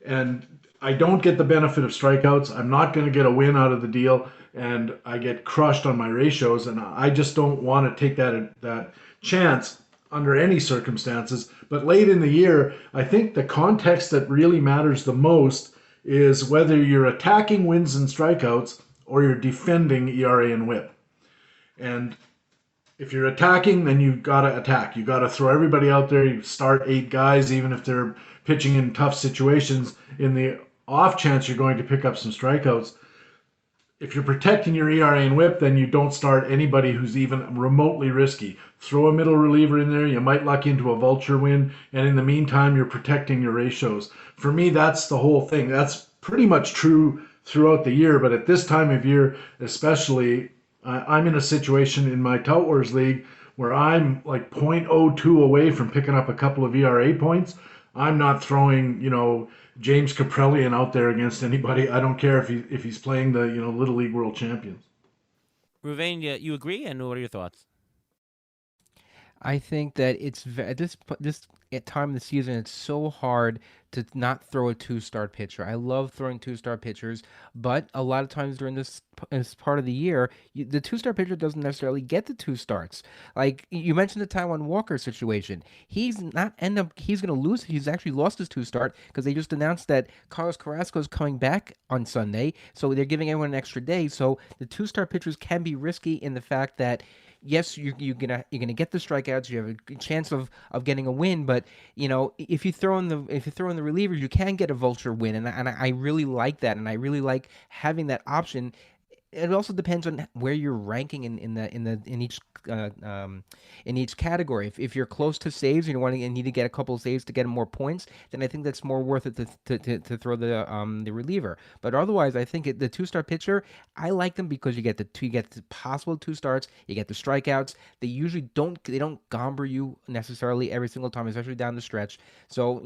And I don't get the benefit of strikeouts. I'm not going to get a win out of the deal, and I get crushed on my ratios, and I just don't want to take that chance under any circumstances. But late in the year, I think the context that really matters the most is whether you're attacking wins and strikeouts or you're defending ERA and WHIP. And if you're attacking, then you've got to attack. You've got to throw everybody out there. You start 8 guys, even if they're pitching in tough situations. In the off chance you're going to pick up some strikeouts, if you're protecting your ERA and WHIP, then you don't start anybody who's even remotely risky. Throw a middle reliever in there. You might luck into a vulture win. And in the meantime, you're protecting your ratios. For me, that's the whole thing. That's pretty much true throughout the year. But at this time of year, especially, I'm in a situation in my Tout Wars League where I'm like 0.02 away from picking up a couple of ERA points. I'm not throwing, James Kaprelian out there against anybody. I don't care if he's playing the Little League World Champions. Ruvain, you agree, and what are your thoughts? I think that it's at this time of the season, it's so hard to not throw a 2-star pitcher. I love throwing 2-star pitchers, but a lot of times during this part of the year, the 2-star pitcher doesn't necessarily get the 2 starts. Like you mentioned the Taijuan Walker situation, he's going to lose. He's actually lost his 2-start because they just announced that Carlos Carrasco is coming back on Sunday, so they're giving everyone an extra day. So the 2-star pitchers can be risky in the fact that, yes, you're gonna get the strikeouts. You have a chance of getting a win, but if you throw in the relievers, you can get a vulture win, and I really like that, and I really like having that option. it also depends on where you're ranking uh, um, in each category. If you're close to saves and you need to get a couple of saves to get more points, then I think that's more worth it to throw the reliever. But otherwise, I think the 2-star pitcher, I like them because you get the possible 2 starts, you get the strikeouts. They don't gomber you necessarily every single time, especially down the stretch. So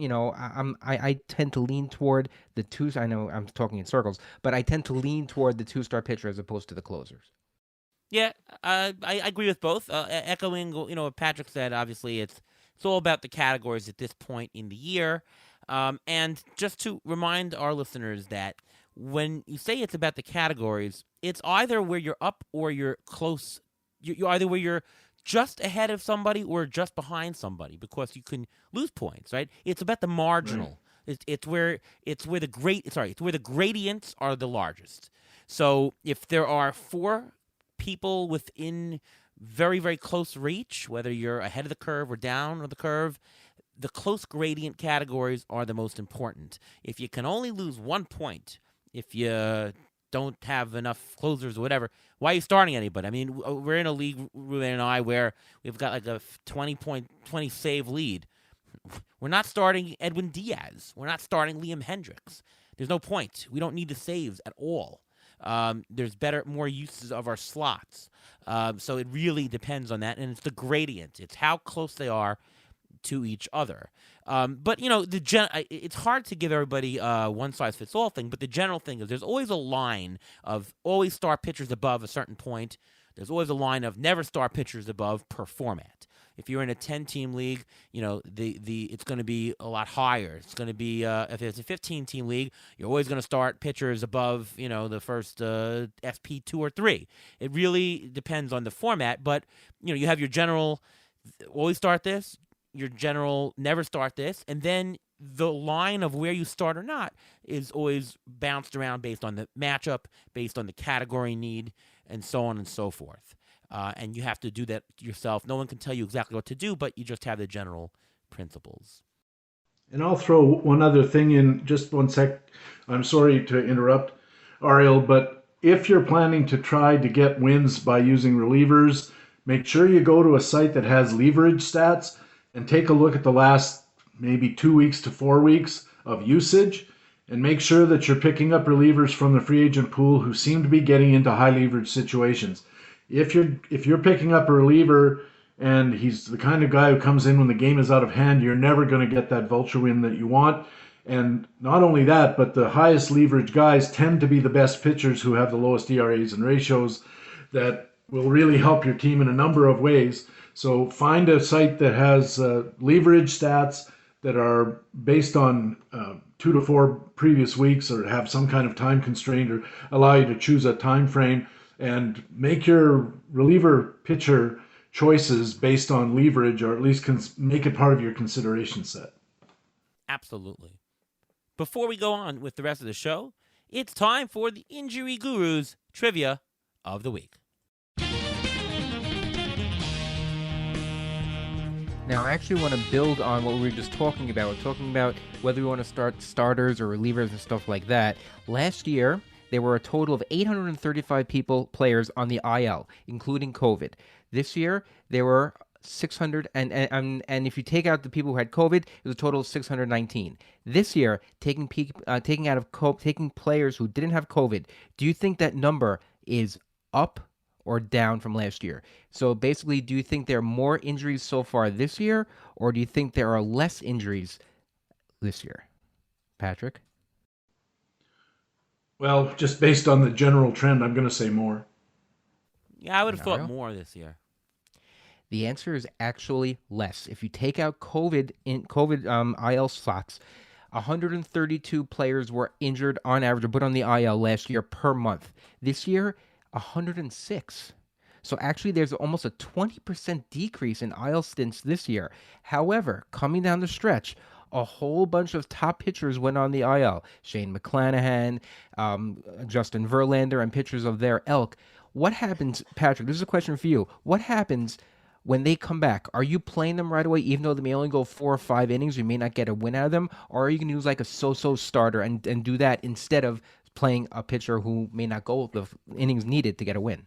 I tend to lean toward the two. I know I'm talking in circles, but I tend to lean toward the 2-star pitcher as opposed to the closers. Yeah, I agree with both. Echoing, what Patrick said. Obviously, it's all about the categories at this point in the year. And just to remind our listeners that when you say it's about the categories, it's either where you're up or you're close. You're either where you're just ahead of somebody or just behind somebody, because you can lose points, right? It's about the marginal. Right. It's where the gradients are the largest. So if there are 4 people within very, very close reach, whether you're ahead of the curve or down of the curve, the close gradient categories are the most important. If you can only lose 1 point, if you don't have enough closers or whatever, why are you starting anybody? I mean, we're in a league, Ruben and I, where we've got like a 20 save lead. We're not starting Edwin Diaz. We're not starting Liam Hendricks. There's no point. We don't need the saves at all. There's more uses of our slots. So it really depends on that, and it's the gradient. It's how close they are to each other. But it's hard to give everybody one size fits all thing. But the general thing is, there's always a line of always start pitchers above a certain point. There's always a line of never start pitchers above per format. If you're in a 10-team league, it's going to be a lot higher. It's going to be if it's a 15-team league, you're always going to start pitchers above the first SP 2 or 3. It really depends on the format, but you have your general always start this, your general never start this, and then the line of where you start or not is always bounced around based on the matchup, based on the category need, and so on and so forth. And you have to do that yourself. No one can tell you exactly what to do, but you just have the general principles. And I'll throw one other thing in, just one sec. I'm sorry to interrupt, Ariel, but if you're planning to try to get wins by using relievers, make sure you go to a site that has leverage stats and take a look at the last maybe 2 weeks to 4 weeks of usage, and make sure that you're picking up relievers from the free agent pool who seem to be getting into high leverage situations. If you're picking up a reliever and he's the kind of guy who comes in when the game is out of hand, you're never going to get that vulture win that you want. And not only that, but the highest leverage guys tend to be the best pitchers who have the lowest ERAs and ratios that will really help your team in a number of ways. So find a site that has leverage stats that are based on 2 to 4 previous weeks, or have some kind of time constraint, or allow you to choose a time frame, and make your reliever pitcher choices based on leverage, or at least make it part of your consideration set. Absolutely. Before we go on with the rest of the show, it's time for the Injury Gurus Trivia of the Week. Now, I actually want to build on what we were just talking about. We're talking about whether we want to start starters or relievers and stuff like that. Last year, there were a total of 835 players on the IL, including COVID. This year, there were 600, and if you take out the people who had COVID, it was a total of 619. This year, taking players who didn't have COVID, do you think that number is up or down from last year? So basically, do you think there are more injuries so far this year, or do you think there are less injuries this year? Patrick? Well, just based on the general trend, I'm going to say more. Yeah, I would have thought more this year. The answer is actually less. If you take out COVID IL slots, 132 players were injured on average or put on the IL last year per month. This year, 106. So actually, there's almost a 20% decrease in IL stints this year. However, coming down the stretch, a whole bunch of top pitchers went on the IL. Shane McClanahan, Justin Verlander, and pitchers of their ilk. What happens, Patrick? This is a question for you. What happens when they come back? Are you playing them right away, even though they may only go 4 or 5 innings? You may not get a win out of them. Or are you going to use like a so-so starter and do that instead of playing a pitcher who may not go the innings needed to get a win.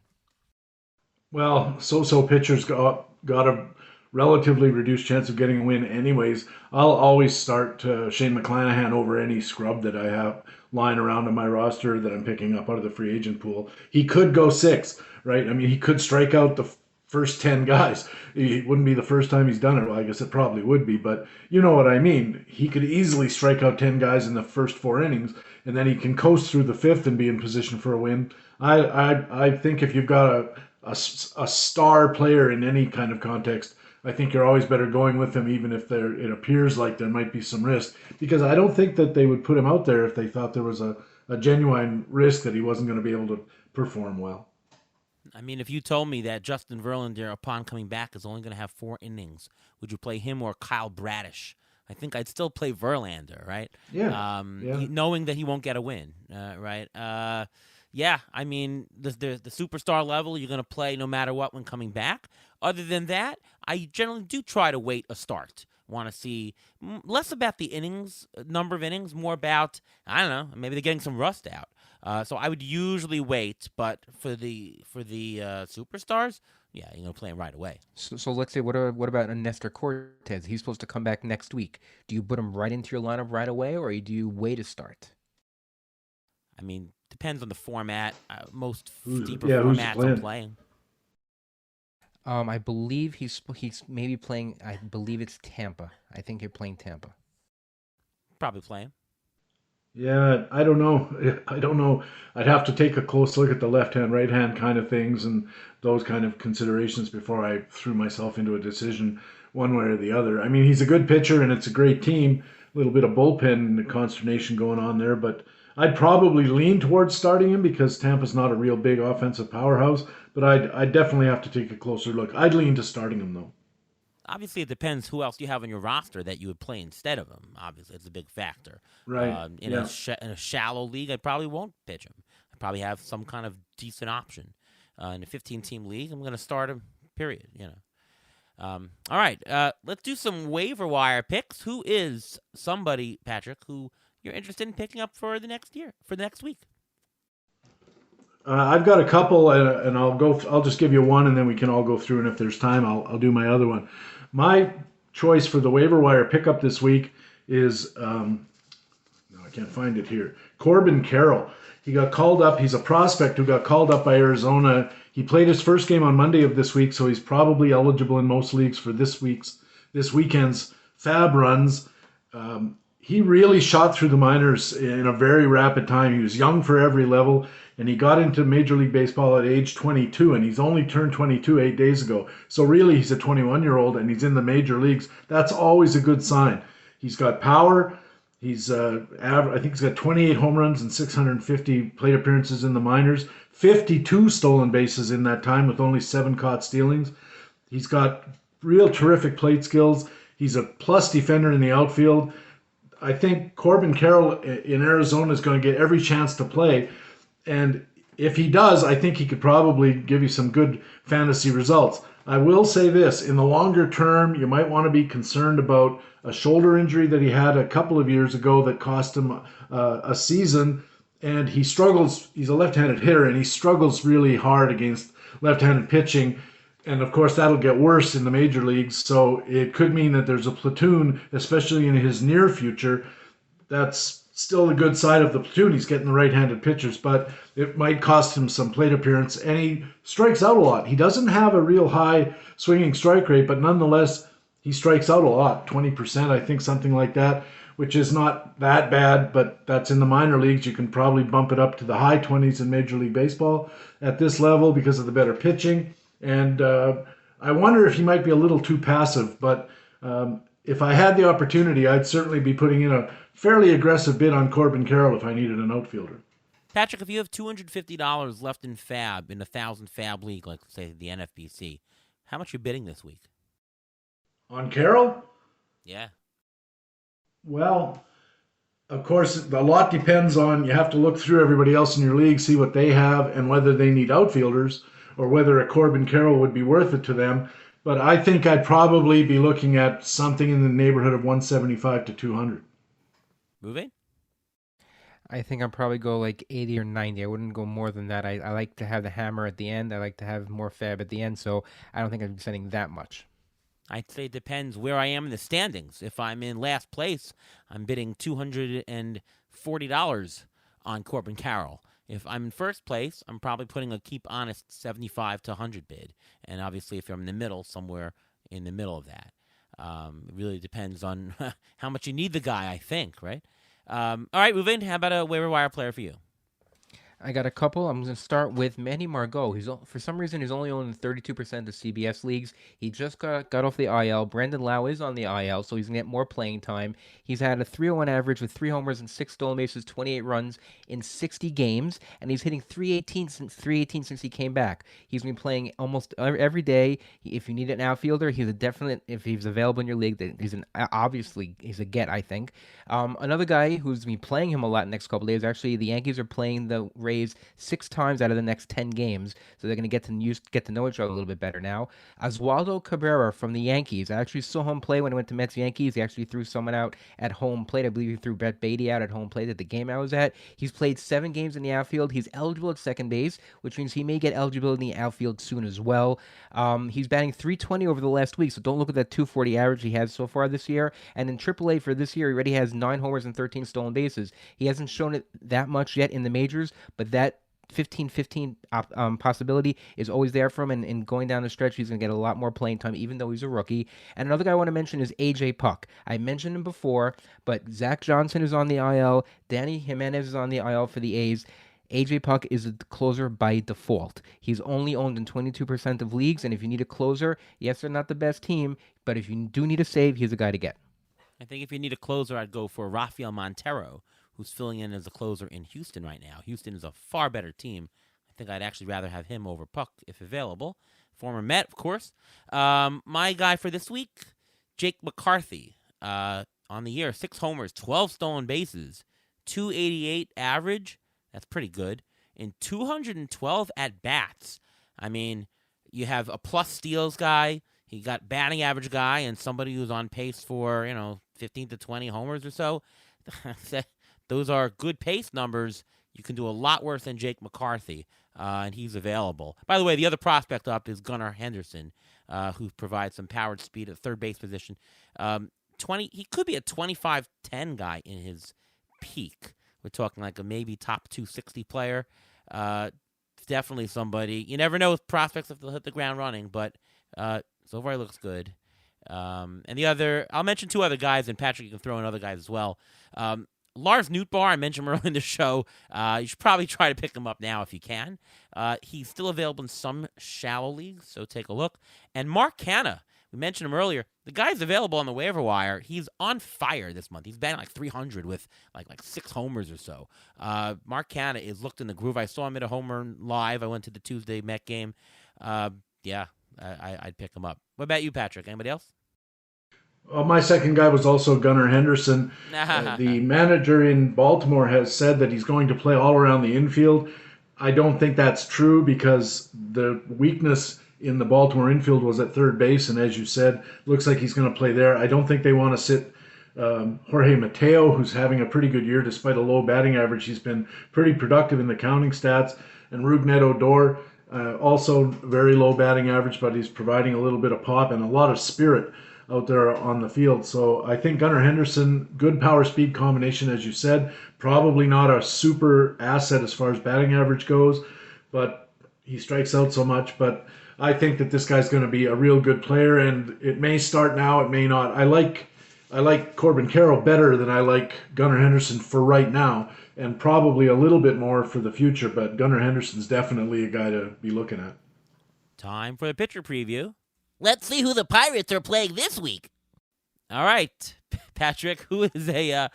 Well, so-so pitchers got a relatively reduced chance of getting a win anyways. I'll always start Shane McClanahan over any scrub that I have lying around on my roster that I'm picking up out of the free agent pool. He could go six, right? I mean, he could strike out the first 10 guys. It wouldn't be the first time he's done it. Well, I guess it probably would be, but you know what I mean. He could easily strike out 10 guys in the first 4 innings, and then he can coast through the fifth and be in position for a win. I think if you've got a star player in any kind of context, I think you're always better going with him, even if it appears like there might be some risk. Because I don't think that they would put him out there if they thought there was a genuine risk that he wasn't going to be able to perform well. I mean, if you told me that Justin Verlander, upon coming back, is only going to have 4 innings, would you play him or Kyle Bradish? I think I'd still play Verlander, right? Yeah. Knowing that he won't get a win, right? Yeah, I mean, the superstar level you're going to play no matter what when coming back. Other than that, I generally do try to wait a start. Want to see less about the innings, number of innings, more about, I don't know, maybe they're getting some rust out. So I would usually wait, but for the superstars, yeah, you're going to play him right away. So let's say, what about a Nestor Cortez? He's supposed to come back next week. Do you put him right into your lineup right away, or do you wait a start? I mean, depends on the format. Most deeper who's formats I'm playing. I believe he's maybe playing. I believe it's Tampa. I think you're playing Tampa. Probably playing. Yeah, I don't know. I'd have to take a close look at the left-hand, right-hand kind of things and those kind of considerations before I threw myself into a decision one way or the other. I mean, he's a good pitcher and it's a great team. A little bit of bullpen consternation going on there, but I'd probably lean towards starting him because Tampa's not a real big offensive powerhouse, but I'd definitely have to take a closer look. I'd lean to starting him, though. Obviously, it depends who else you have on your roster that you would play instead of him. Obviously, it's a big factor. Right. In a shallow league, I probably won't pitch him. I probably have some kind of decent option. In a 15-team league, I'm going to start him, period. All right, let's do some waiver wire picks. Who is somebody, Patrick, who you're interested in picking up for the next week? I've got a couple, and I'll just give you one, and then we can all go through. And if there's time, I'll do my other one. My choice for the waiver wire pickup this week is no, I can't find it here. Corbin Carroll. He got called up. He's a prospect who got called up by Arizona. He played his first game on Monday of this week, so he's probably eligible in most leagues for this weekend's Fab runs. He really shot through the minors in a very rapid time. He was young for every level, and he got into Major League Baseball at age 22, and he's only turned 22 8 days ago. So really, he's a 21-year-old, and he's in the major leagues. That's always a good sign. He's got power. He's I think he's got 28 home runs and 650 plate appearances in the minors, 52 stolen bases in that time with only 7 caught stealings. He's got real terrific plate skills. He's a plus defender in the outfield. I think Corbin Carroll in Arizona is going to get every chance to play. And if he does, I think he could probably give you some good fantasy results. I will say this, in the longer term, you might want to be concerned about a shoulder injury that he had a couple of years ago that cost him a season. And he struggles, he's a left-handed hitter, and he struggles really hard against left-handed pitching. And of course, that'll get worse in the major leagues. So it could mean that there's a platoon, especially in his near future, that's still the good side of the platoon. He's getting the right-handed pitchers, but it might cost him some plate appearance. And he strikes out a lot. He doesn't have a real high swinging strike rate, but nonetheless, he strikes out a lot, 20%, I think, something like that, which is not that bad, but that's in the minor leagues. You can probably bump it up to the high 20s in Major League Baseball at this level because of the better pitching. And I wonder if he might be a little too passive, but if I had the opportunity, I'd certainly be putting in a fairly aggressive bid on Corbin Carroll if I needed an outfielder. Patrick, if you have $250 left in Fab, in a 1,000 Fab league, like, say, the NFBC, how much are you bidding this week? On Carroll? Yeah. Well, of course, a lot depends on, you have to look through everybody else in your league, see what they have, and whether they need outfielders, or whether a Corbin Carroll would be worth it to them. But I think I'd probably be looking at something in the neighborhood of 175 to 200. Moving? I think I'd probably go like 80 or 90. I wouldn't go more than that. I like to have the hammer at the end. I like to have more fab at the end, so I don't think I'd be spending that much. I'd say it depends where I am in the standings. If I'm in last place, I'm bidding $240 on Corbin Carroll. If I'm in first place, I'm probably putting a keep honest 75 to 100 bid. And obviously, if I'm in the middle, somewhere in the middle of that. It really depends on how much you need the guy, I think, right? All right, moving. How about a waiver wire player for you? I got a couple. I'm going to start with Manny Margot. For some reason, he's only owned in 32% of CBS leagues. He just got off the IL. Brandon Lau is on the IL, so he's going to get more playing time. He's had a 301 average with 3 homers and 6 stolen bases, 28 runs in 60 games, and he's hitting 318 since he came back. He's been playing almost every day. If you need an outfielder, he's a definite. If he's available in your league, obviously he's a get. I think. Another guy who's been playing him a lot next couple days. Actually, the Yankees are playing the Rays 6 times out of the next 10 games, so they're going to get to know each other a little bit better now. Oswaldo Cabrera from the Yankees. I actually saw him play when I went to Mets Yankees. He actually threw someone out at home plate. I believe he threw Brett Beatty out at home plate at the game I was at. He's played 7 games in the outfield. He's eligible at second base, which means he may get eligibility in the outfield soon as well. He's batting .320 over the last week, so don't look at that .240 average he has so far this year. And in AAA for this year, he already has 9 homers and 13 stolen bases. He hasn't shown it that much yet in the majors, but that 15-15 possibility is always there for him, and going down the stretch, he's going to get a lot more playing time, even though he's a rookie. And another guy I want to mention is AJ Puck. I mentioned him before, but Zach Johnson is on the IL. Danny Jimenez is on the IL for the A's. AJ Puck is a closer by default. He's only owned in 22% of leagues, and if you need a closer, yes, they're not the best team, but if you do need a save, he's a guy to get. I think if you need a closer, I'd go for Rafael Montero, who's filling in as a closer in Houston right now. Houston is a far better team. I think I'd actually rather have him over Puck if available. Former Met, of course. My guy for this week, Jake McCarthy. On the year, 6 homers, 12 stolen bases, 288 average. That's pretty good. In 212 at-bats. I mean, you have a plus steals guy. He got batting average guy and somebody who's on pace for, 15 to 20 homers or so. Those are good pace numbers. You can do a lot worse than Jake McCarthy, and he's available. By the way, the other prospect up is Gunnar Henderson, who provides some powered speed at third base position. He could be a 25-10 guy in his peak. We're talking like a maybe top 260 player. Definitely somebody. You never know with prospects if they'll hit the ground running, but so far he looks good. And I'll mention 2 other guys, and Patrick, you can throw in other guys as well. Lars Nootbaar, I mentioned him earlier in the show. You should probably try to pick him up now if you can. He's still available in some shallow leagues, so take a look. And Mark Canha, we mentioned him earlier. The guy's available on the waiver wire. He's on fire this month. He's batting like 300 with like 6 homers or so. Mark Canha is looked in the groove. I saw him at a home run live. I went to the Tuesday Met game. I'd pick him up. What about you, Patrick? Anybody else? My second guy was also Gunnar Henderson. The manager in Baltimore has said that he's going to play all around the infield. I don't think that's true because the weakness in the Baltimore infield was at third base, and as you said, looks like he's going to play there. I don't think they want to sit Jorge Mateo, who's having a pretty good year despite a low batting average. He's been pretty productive in the counting stats. And Rougned Odor, also very low batting average, but he's providing a little bit of pop and a lot of spirit out there on the field. So I think Gunnar Henderson, good power speed combination, as you said. Probably not a super asset as far as batting average goes, but he strikes out so much. But I think that this guy's going to be a real good player, and it may start now, it may not. I like Corbin Carroll better than I like Gunnar Henderson for right now, and probably a little bit more for the future, but Gunnar Henderson's definitely a guy to be looking at. Time for the pitcher preview. Let's see who the Pirates are playing this week. All right, Patrick, who is a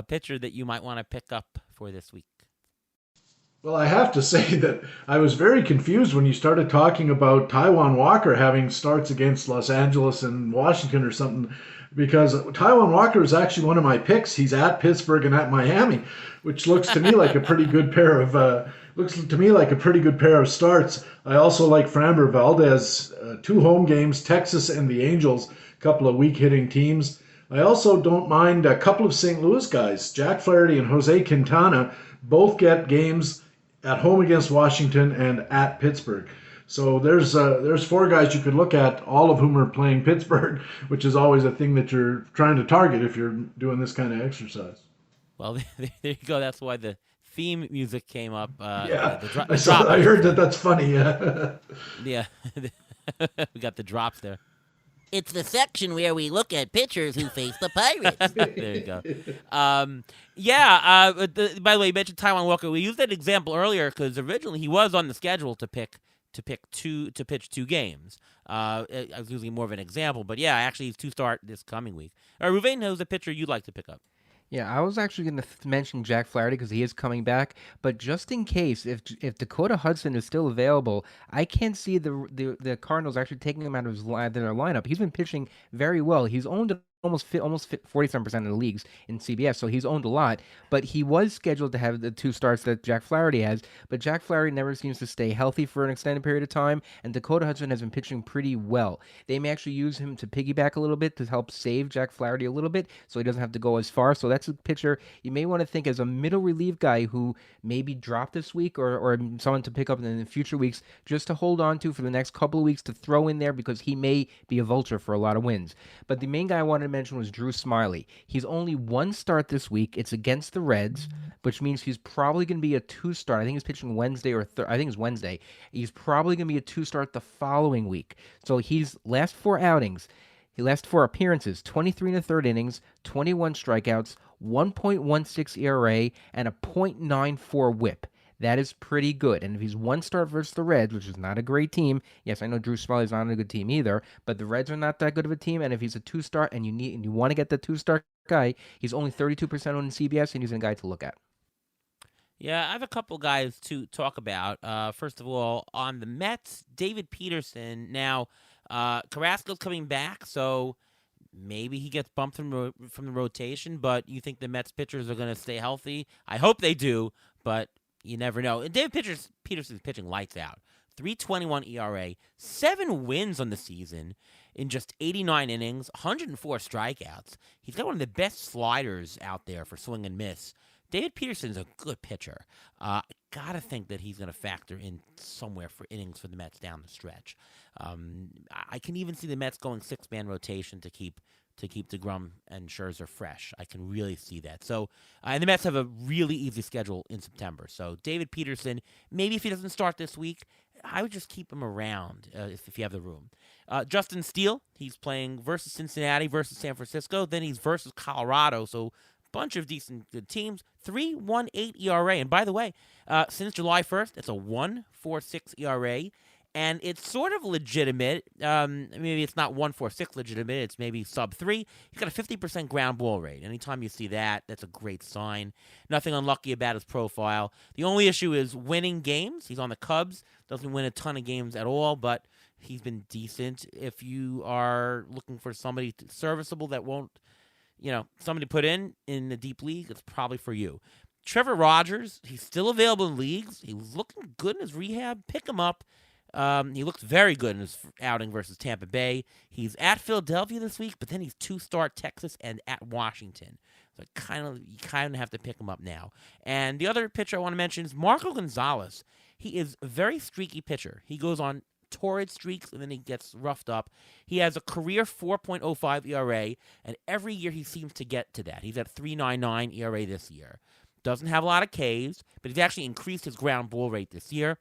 pitcher that you might want to pick up for this week? Well, I have to say that I was very confused when you started talking about Taijuan Walker having starts against Los Angeles and Washington or something, because Taijuan Walker is actually one of my picks. He's at Pittsburgh and at Miami, which looks to me like a pretty good pair of starts. I also like Framber Valdez, 2 home games, Texas and the Angels, a couple of weak hitting teams. I also don't mind a couple of St. Louis guys. Jack Flaherty and Jose Quintana both get games at home against Washington and at Pittsburgh. So there's four guys you could look at, all of whom are playing Pittsburgh, which is always a thing that you're trying to target if you're doing this kind of exercise. Well, there you go. That's why the theme music came up. Yeah, The I heard that. That's funny. Yeah. Yeah, we got the drops there. It's the section where we look at pitchers who face the Pirates. There you go. By the way, you mentioned Taijuan Walker. We used that example earlier because originally he was on the schedule to pitch two games. I was using more of an example, but yeah, actually he's to start this coming week. Ruvain, who's a pitcher you'd like to pick up? Yeah, I was actually going to mention Jack Flaherty because he is coming back, but just in case, if Dakota Hudson is still available, I can't see the Cardinals actually taking him out of their lineup. He's been pitching very well. He's owned almost 47% of the leagues in CBS, so he's owned a lot. But he was scheduled to have the 2 starts that Jack Flaherty has, but Jack Flaherty never seems to stay healthy for an extended period of time, and Dakota Hudson has been pitching pretty well. They may actually use him to piggyback a little bit to help save Jack Flaherty a little bit, so he doesn't have to go as far. So that's a pitcher you may want to think as a middle relief guy who maybe dropped this week or someone to pick up in the future weeks just to hold on to for the next couple of weeks to throw in there because he may be a vulture for a lot of wins. But the main guy I wanted to mention was Drew Smyly. He's only 1 start this week. It's against the Reds, which means he's probably going to be a 2 start. I think he's pitching Wednesday I think it's Wednesday. He's probably going to be a 2 start the following week. So he's last 4 appearances, 23 and a third innings, 21 strikeouts, 1.16 ERA, and a .94 whip. That is pretty good. And if he's 1 start versus the Reds, which is not a great team, yes, I know Drew Smyly's not a good team either, but the Reds are not that good of a team. And if he's a 2 start and you want to get the 2 start guy, he's only 32% on CBS, and he's a guy to look at. Yeah, I have a couple guys to talk about. First of all, on the Mets, David Peterson. Now, Carrasco's coming back, so maybe he gets bumped from the rotation, but you think the Mets pitchers are going to stay healthy? I hope they do, but you never know. And David Peterson's pitching lights out. 3.21 ERA, 7 wins on the season in just 89 innings, 104 strikeouts. He's got one of the best sliders out there for swing and miss. David Peterson's a good pitcher. Gotta think that he's going to factor in somewhere for innings for the Mets down the stretch. I can even see the Mets going 6-man rotation to keep DeGrom and Scherzer fresh. I can really see that. So, and the Mets have a really easy schedule in September. So, David Peterson, maybe if he doesn't start this week, I would just keep him around if you have the room. Justin Steele, he's playing versus Cincinnati, versus San Francisco. Then he's versus Colorado. So, bunch of decent good teams. 3.18 ERA. And by the way, since July 1st, it's a 1.46 ERA. And it's sort of legitimate. Maybe it's not 1.46 legitimate. It's maybe sub 3. He's got a 50% ground ball rate. Anytime you see that, that's a great sign. Nothing unlucky about his profile. The only issue is winning games. He's on the Cubs. Doesn't win a ton of games at all, but he's been decent. If you are looking for somebody serviceable that won't, somebody put in the deep league, it's probably for you. Trevor Rogers, he's still available in leagues. He was looking good in his rehab. Pick him up. He looks very good in his outing versus Tampa Bay. He's at Philadelphia this week, but then he's 2-start Texas and at Washington. So you kind of have to pick him up now. And the other pitcher I want to mention is Marco Gonzalez. He is a very streaky pitcher. He goes on torrid streaks, and then he gets roughed up. He has a career 4.05 ERA, and every year he seems to get to that. He's at 3.99 ERA this year. Doesn't have a lot of Ks, but he's actually increased his ground ball rate this year.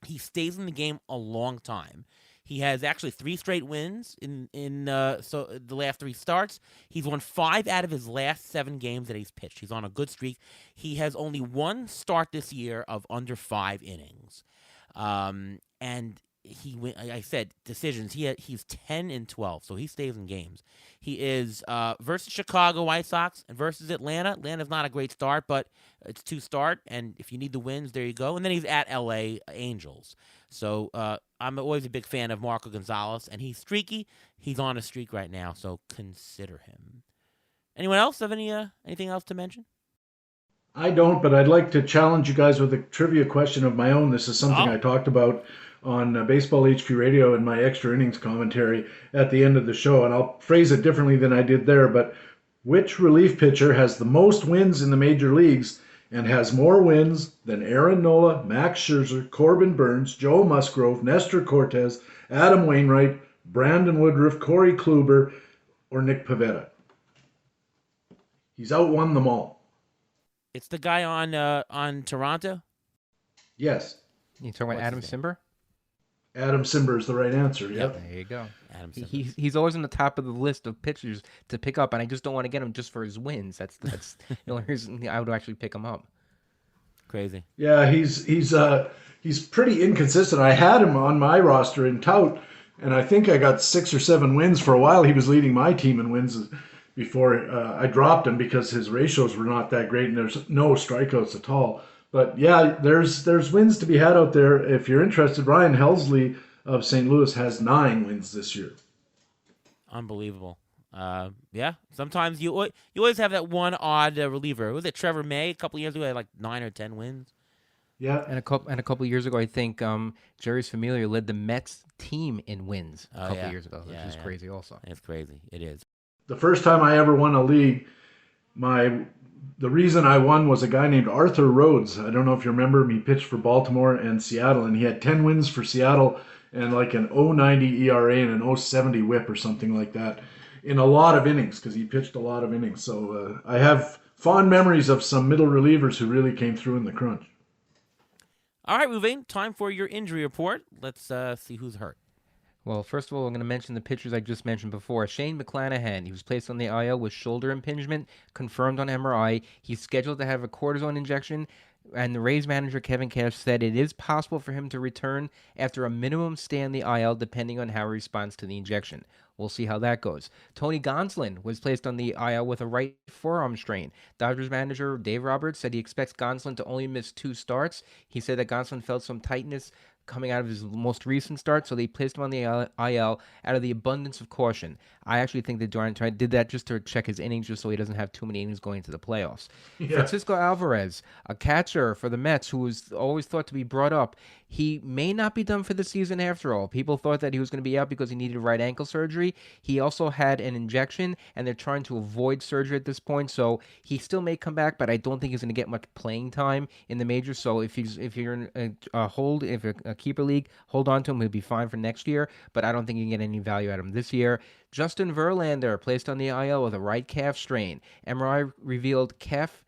He stays in the game a long time. He has actually 3 straight wins in the last 3 starts. He's won 5 out of his last 7 games that he's pitched. He's on a good streak. He has only 1 start this year of under 5 innings. And like I said, decisions. He's 10-12, so he stays in games. He is versus Chicago White Sox and versus Atlanta. Atlanta's not a great start, but it's 2 start, and if you need the wins, there you go. And then he's at L.A. Angels. So I'm always a big fan of Marco Gonzalez, and he's streaky. He's on a streak right now, so consider him. Anyone else have anything else to mention? I don't, but I'd like to challenge you guys with a trivia question of my own. This is something I talked about on Baseball HQ Radio in my extra innings commentary at the end of the show, and I'll phrase it differently than I did there. But Which relief pitcher has the most wins in the major leagues and has more wins than Aaron Nola, Max Scherzer, Corbin Burns, Joe Musgrove, Nestor Cortez, Adam Wainwright, Brandon Woodruff, Corey Kluber, or Nick Pivetta? He's outwon them all. It's the guy on Toronto. Yes. You talking about Adam Simber? Adam Simber is the right answer. Yep. There you go. Adam Simber. He's always on the top of the list of pitchers to pick up, and I just don't want to get him just for his wins. That's the only reason I would actually pick him up. Crazy. Yeah, he's pretty inconsistent. I had him on my roster in tout, and I think I got 6 or 7 wins for a while. He was leading my team in wins before I dropped him because his ratios were not that great, and there's no strikeouts at all. But yeah, there's wins to be had out there if you're interested. Ryan Helsley of St. Louis has 9 wins this year. Unbelievable. Yeah. Sometimes you always have that one odd reliever. Was it Trevor May a couple of years ago? Had like 9 or 10 wins. Yeah, and a couple of years ago, I think Jerry's Familiar led the Mets team in wins a couple of years ago, which is crazy. Also, it's crazy. It is. The first time I ever won a league, the reason I won was a guy named Arthur Rhodes. I don't know if you remember him. He pitched for Baltimore and Seattle, and he had 10 wins for Seattle and like an 0.90 ERA and an 0.70 WHIP or something like that in a lot of innings because he pitched a lot of innings. So I have fond memories of some middle relievers who really came through in the crunch. All right, Ruvain, time for your injury report. Let's see who's hurt. Well, first of all, I'm going to mention the pitchers I just mentioned before. Shane McClanahan, he was placed on the IL with shoulder impingement, confirmed on MRI. He's scheduled to have a cortisone injection, and the Rays manager Kevin Cash said it is possible for him to return after a minimum stay on the IL, depending on how he responds to the injection. We'll see how that goes. Tony Gonsolin was placed on the IL with a right forearm strain. Dodgers manager Dave Roberts said he expects Gonsolin to only miss 2 starts. He said that Gonsolin felt some tightness coming out of his most recent start, so they placed him on the IL out of the abundance of caution. I actually think that Durant did that just to check his innings, just so he doesn't have too many innings going into the playoffs. Yeah. Francisco Alvarez, a catcher for the Mets, who was always thought to be brought up, he may not be done for the season after all. People thought that he was going to be out because he needed right ankle surgery. He also had an injection, and they're trying to avoid surgery at this point, so he still may come back, but I don't think he's going to get much playing time in the majors. So if you're in a keeper league, hold on to him. He'll be fine for next year, but I don't think you can get any value out of him this year. Justin Verlander placed on the IL with a right calf strain. MRI revealed calf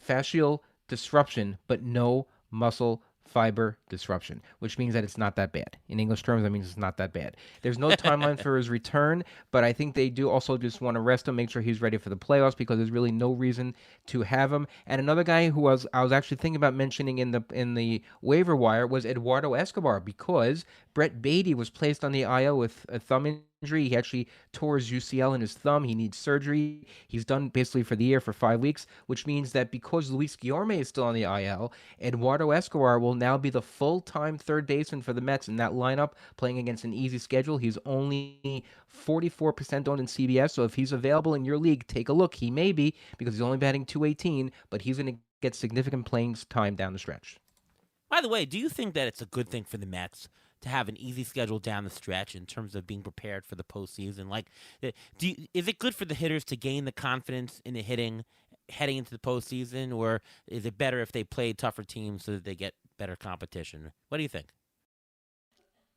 fascial disruption, but no muscle fiber disruption, which means that it's not that bad. In English terms, that means it's not that bad. There's no timeline for his return, but I think they do also just want to rest him, make sure he's ready for the playoffs, because there's really no reason to have him. And another guy who I was actually thinking about mentioning in the waiver wire was Eduardo Escobar, because Brett Beatty was placed on the IL with a thumb injury. He actually tore his UCL in his thumb. He needs surgery. He's done basically for the year for 5 weeks, which means that because Luis Guillorme is still on the IL, Eduardo Escobar will now be the full-time third baseman for the Mets in that lineup, playing against an easy schedule. He's only 44% owned in CBS, so if he's available in your league, take a look. He may be, because he's only batting .218, but he's going to get significant playing time down the stretch. By the way, do you think that it's a good thing for the Mets to have an easy schedule down the stretch in terms of being prepared for the postseason? Like, is it good for the hitters to gain the confidence in the hitting heading into the postseason, or is it better if they play tougher teams so that they get better competition? What do you think?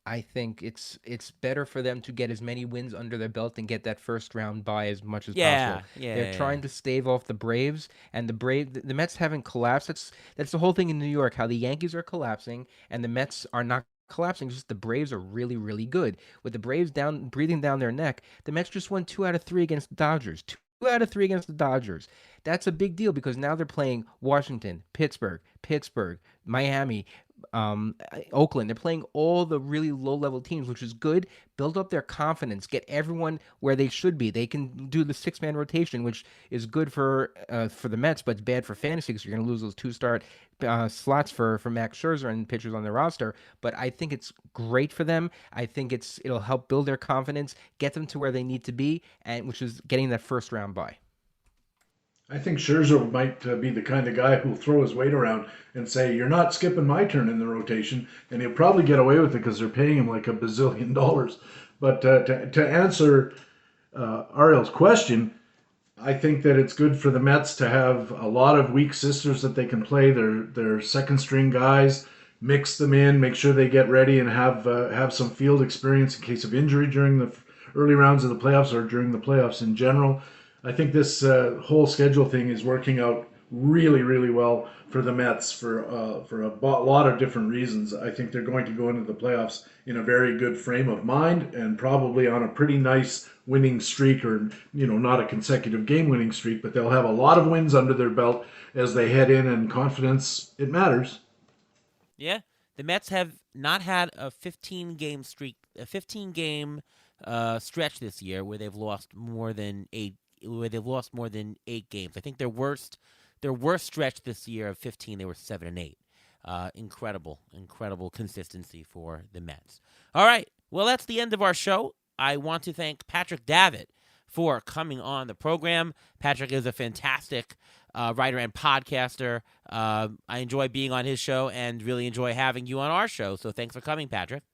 I think it's better for them to get as many wins under their belt and get that first round bye as much as possible. They're trying to stave off the Braves, and the Mets haven't collapsed. That's the whole thing in New York, how the Yankees are collapsing and the Mets are not collapsing. Just the Braves are really, really good. With the Braves breathing down their neck, the Mets just won 2 out of 3 against the Dodgers. 2 out of 3 against the Dodgers. That's a big deal because now they're playing Washington, Pittsburgh, Miami, Oakland. They're playing all the really low-level teams, which is good. Build up their confidence. Get everyone where they should be. They can do the 6-man rotation, which is good for the Mets, but it's bad for fantasy because you're going to lose those 2-start slots for Max Scherzer and pitchers on their roster. But I think it's great for them. I think it'll help build their confidence, get them to where they need to be, and which is getting that first-round bye. I think Scherzer might be the kind of guy who'll throw his weight around and say, "You're not skipping my turn in the rotation," and he'll probably get away with it because they're paying him like $1 bazillion. But to answer Ariel's question, I think that it's good for the Mets to have a lot of weak sisters that they can play. Their second string guys, mix them in, make sure they get ready and have some field experience in case of injury during the early rounds of the playoffs or during the playoffs in general. I think this whole schedule thing is working out really, really well for the Mets for a lot of different reasons. I think they're going to go into the playoffs in a very good frame of mind and probably on a pretty nice winning streak, or not a consecutive game winning streak, but they'll have a lot of wins under their belt as they head in, and confidence, it matters. Yeah, the Mets have not had a 15-game streak, a 15-game stretch this year where they've lost more than 8 games. I think their worst stretch this year of 15, they were 7-8. Incredible consistency for the Mets. All right, well, that's the end of our show. I want to thank Patrick Davitt for coming on the program. Patrick is a fantastic writer and podcaster. I enjoy being on his show and really enjoy having you on our show. So thanks for coming, Patrick.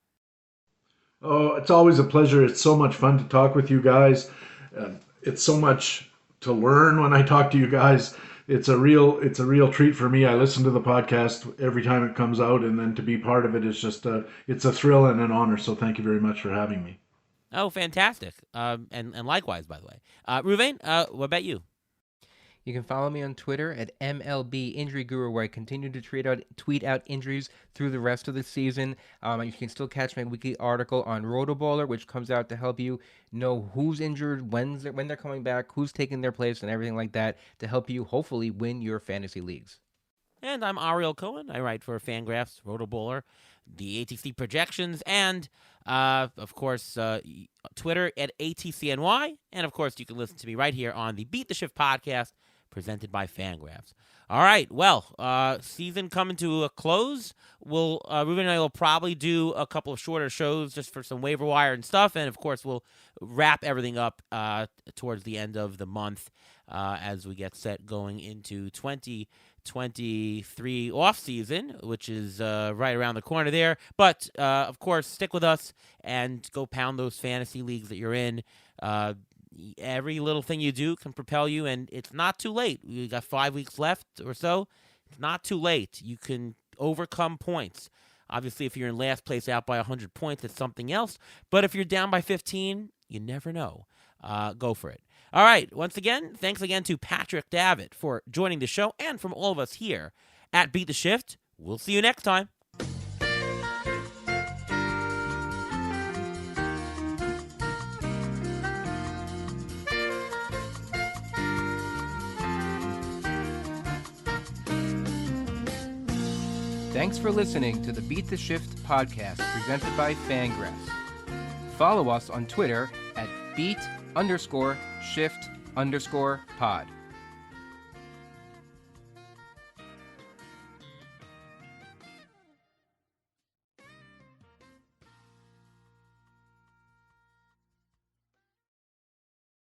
Oh, it's always a pleasure. It's so much fun to talk with you guys. It's so much to learn when I talk to you guys. It's a real treat for me. I listen to the podcast every time it comes out, and then to be part of it is just it's a thrill and an honor. So thank you very much for having me. Oh, fantastic. And likewise, by the way. Ruvain, what about you? You can follow me on Twitter at MLB Injury Guru, where I continue to tweet out injuries through the rest of the season. You can still catch my weekly article on Rotoballer, which comes out to help you know who's injured, when they're coming back, who's taking their place, and everything like that to help you hopefully win your fantasy leagues. And I'm Ariel Cohen. I write for Fangraphs, Rotoballer, the ATC projections, and of course, Twitter at ATCNY. And of course, you can listen to me right here on the Beat the Shift podcast presented by Fangraphs. All right, well, season coming to a close. Ruben and I will probably do a couple of shorter shows just for some waiver wire and stuff, and of course, we'll wrap everything up towards the end of the month as we get set going into 2023 off season, which is right around the corner there. But of course, stick with us and go pound those fantasy leagues that you're in. Every little thing you do can propel you, and it's not too late. We got 5 weeks left or so. It's not too late. You can overcome points. Obviously, if you're in last place out by 100 points, it's something else. But if you're down by 15, you never know. Go for it. All right. Once again, thanks again to Patrick Davitt for joining the show, and from all of us here at Beat the Shift. We'll see you next time. Thanks for listening to the Beat the Shift podcast presented by Fangraphs. Follow us on Twitter at beat_shift_pod.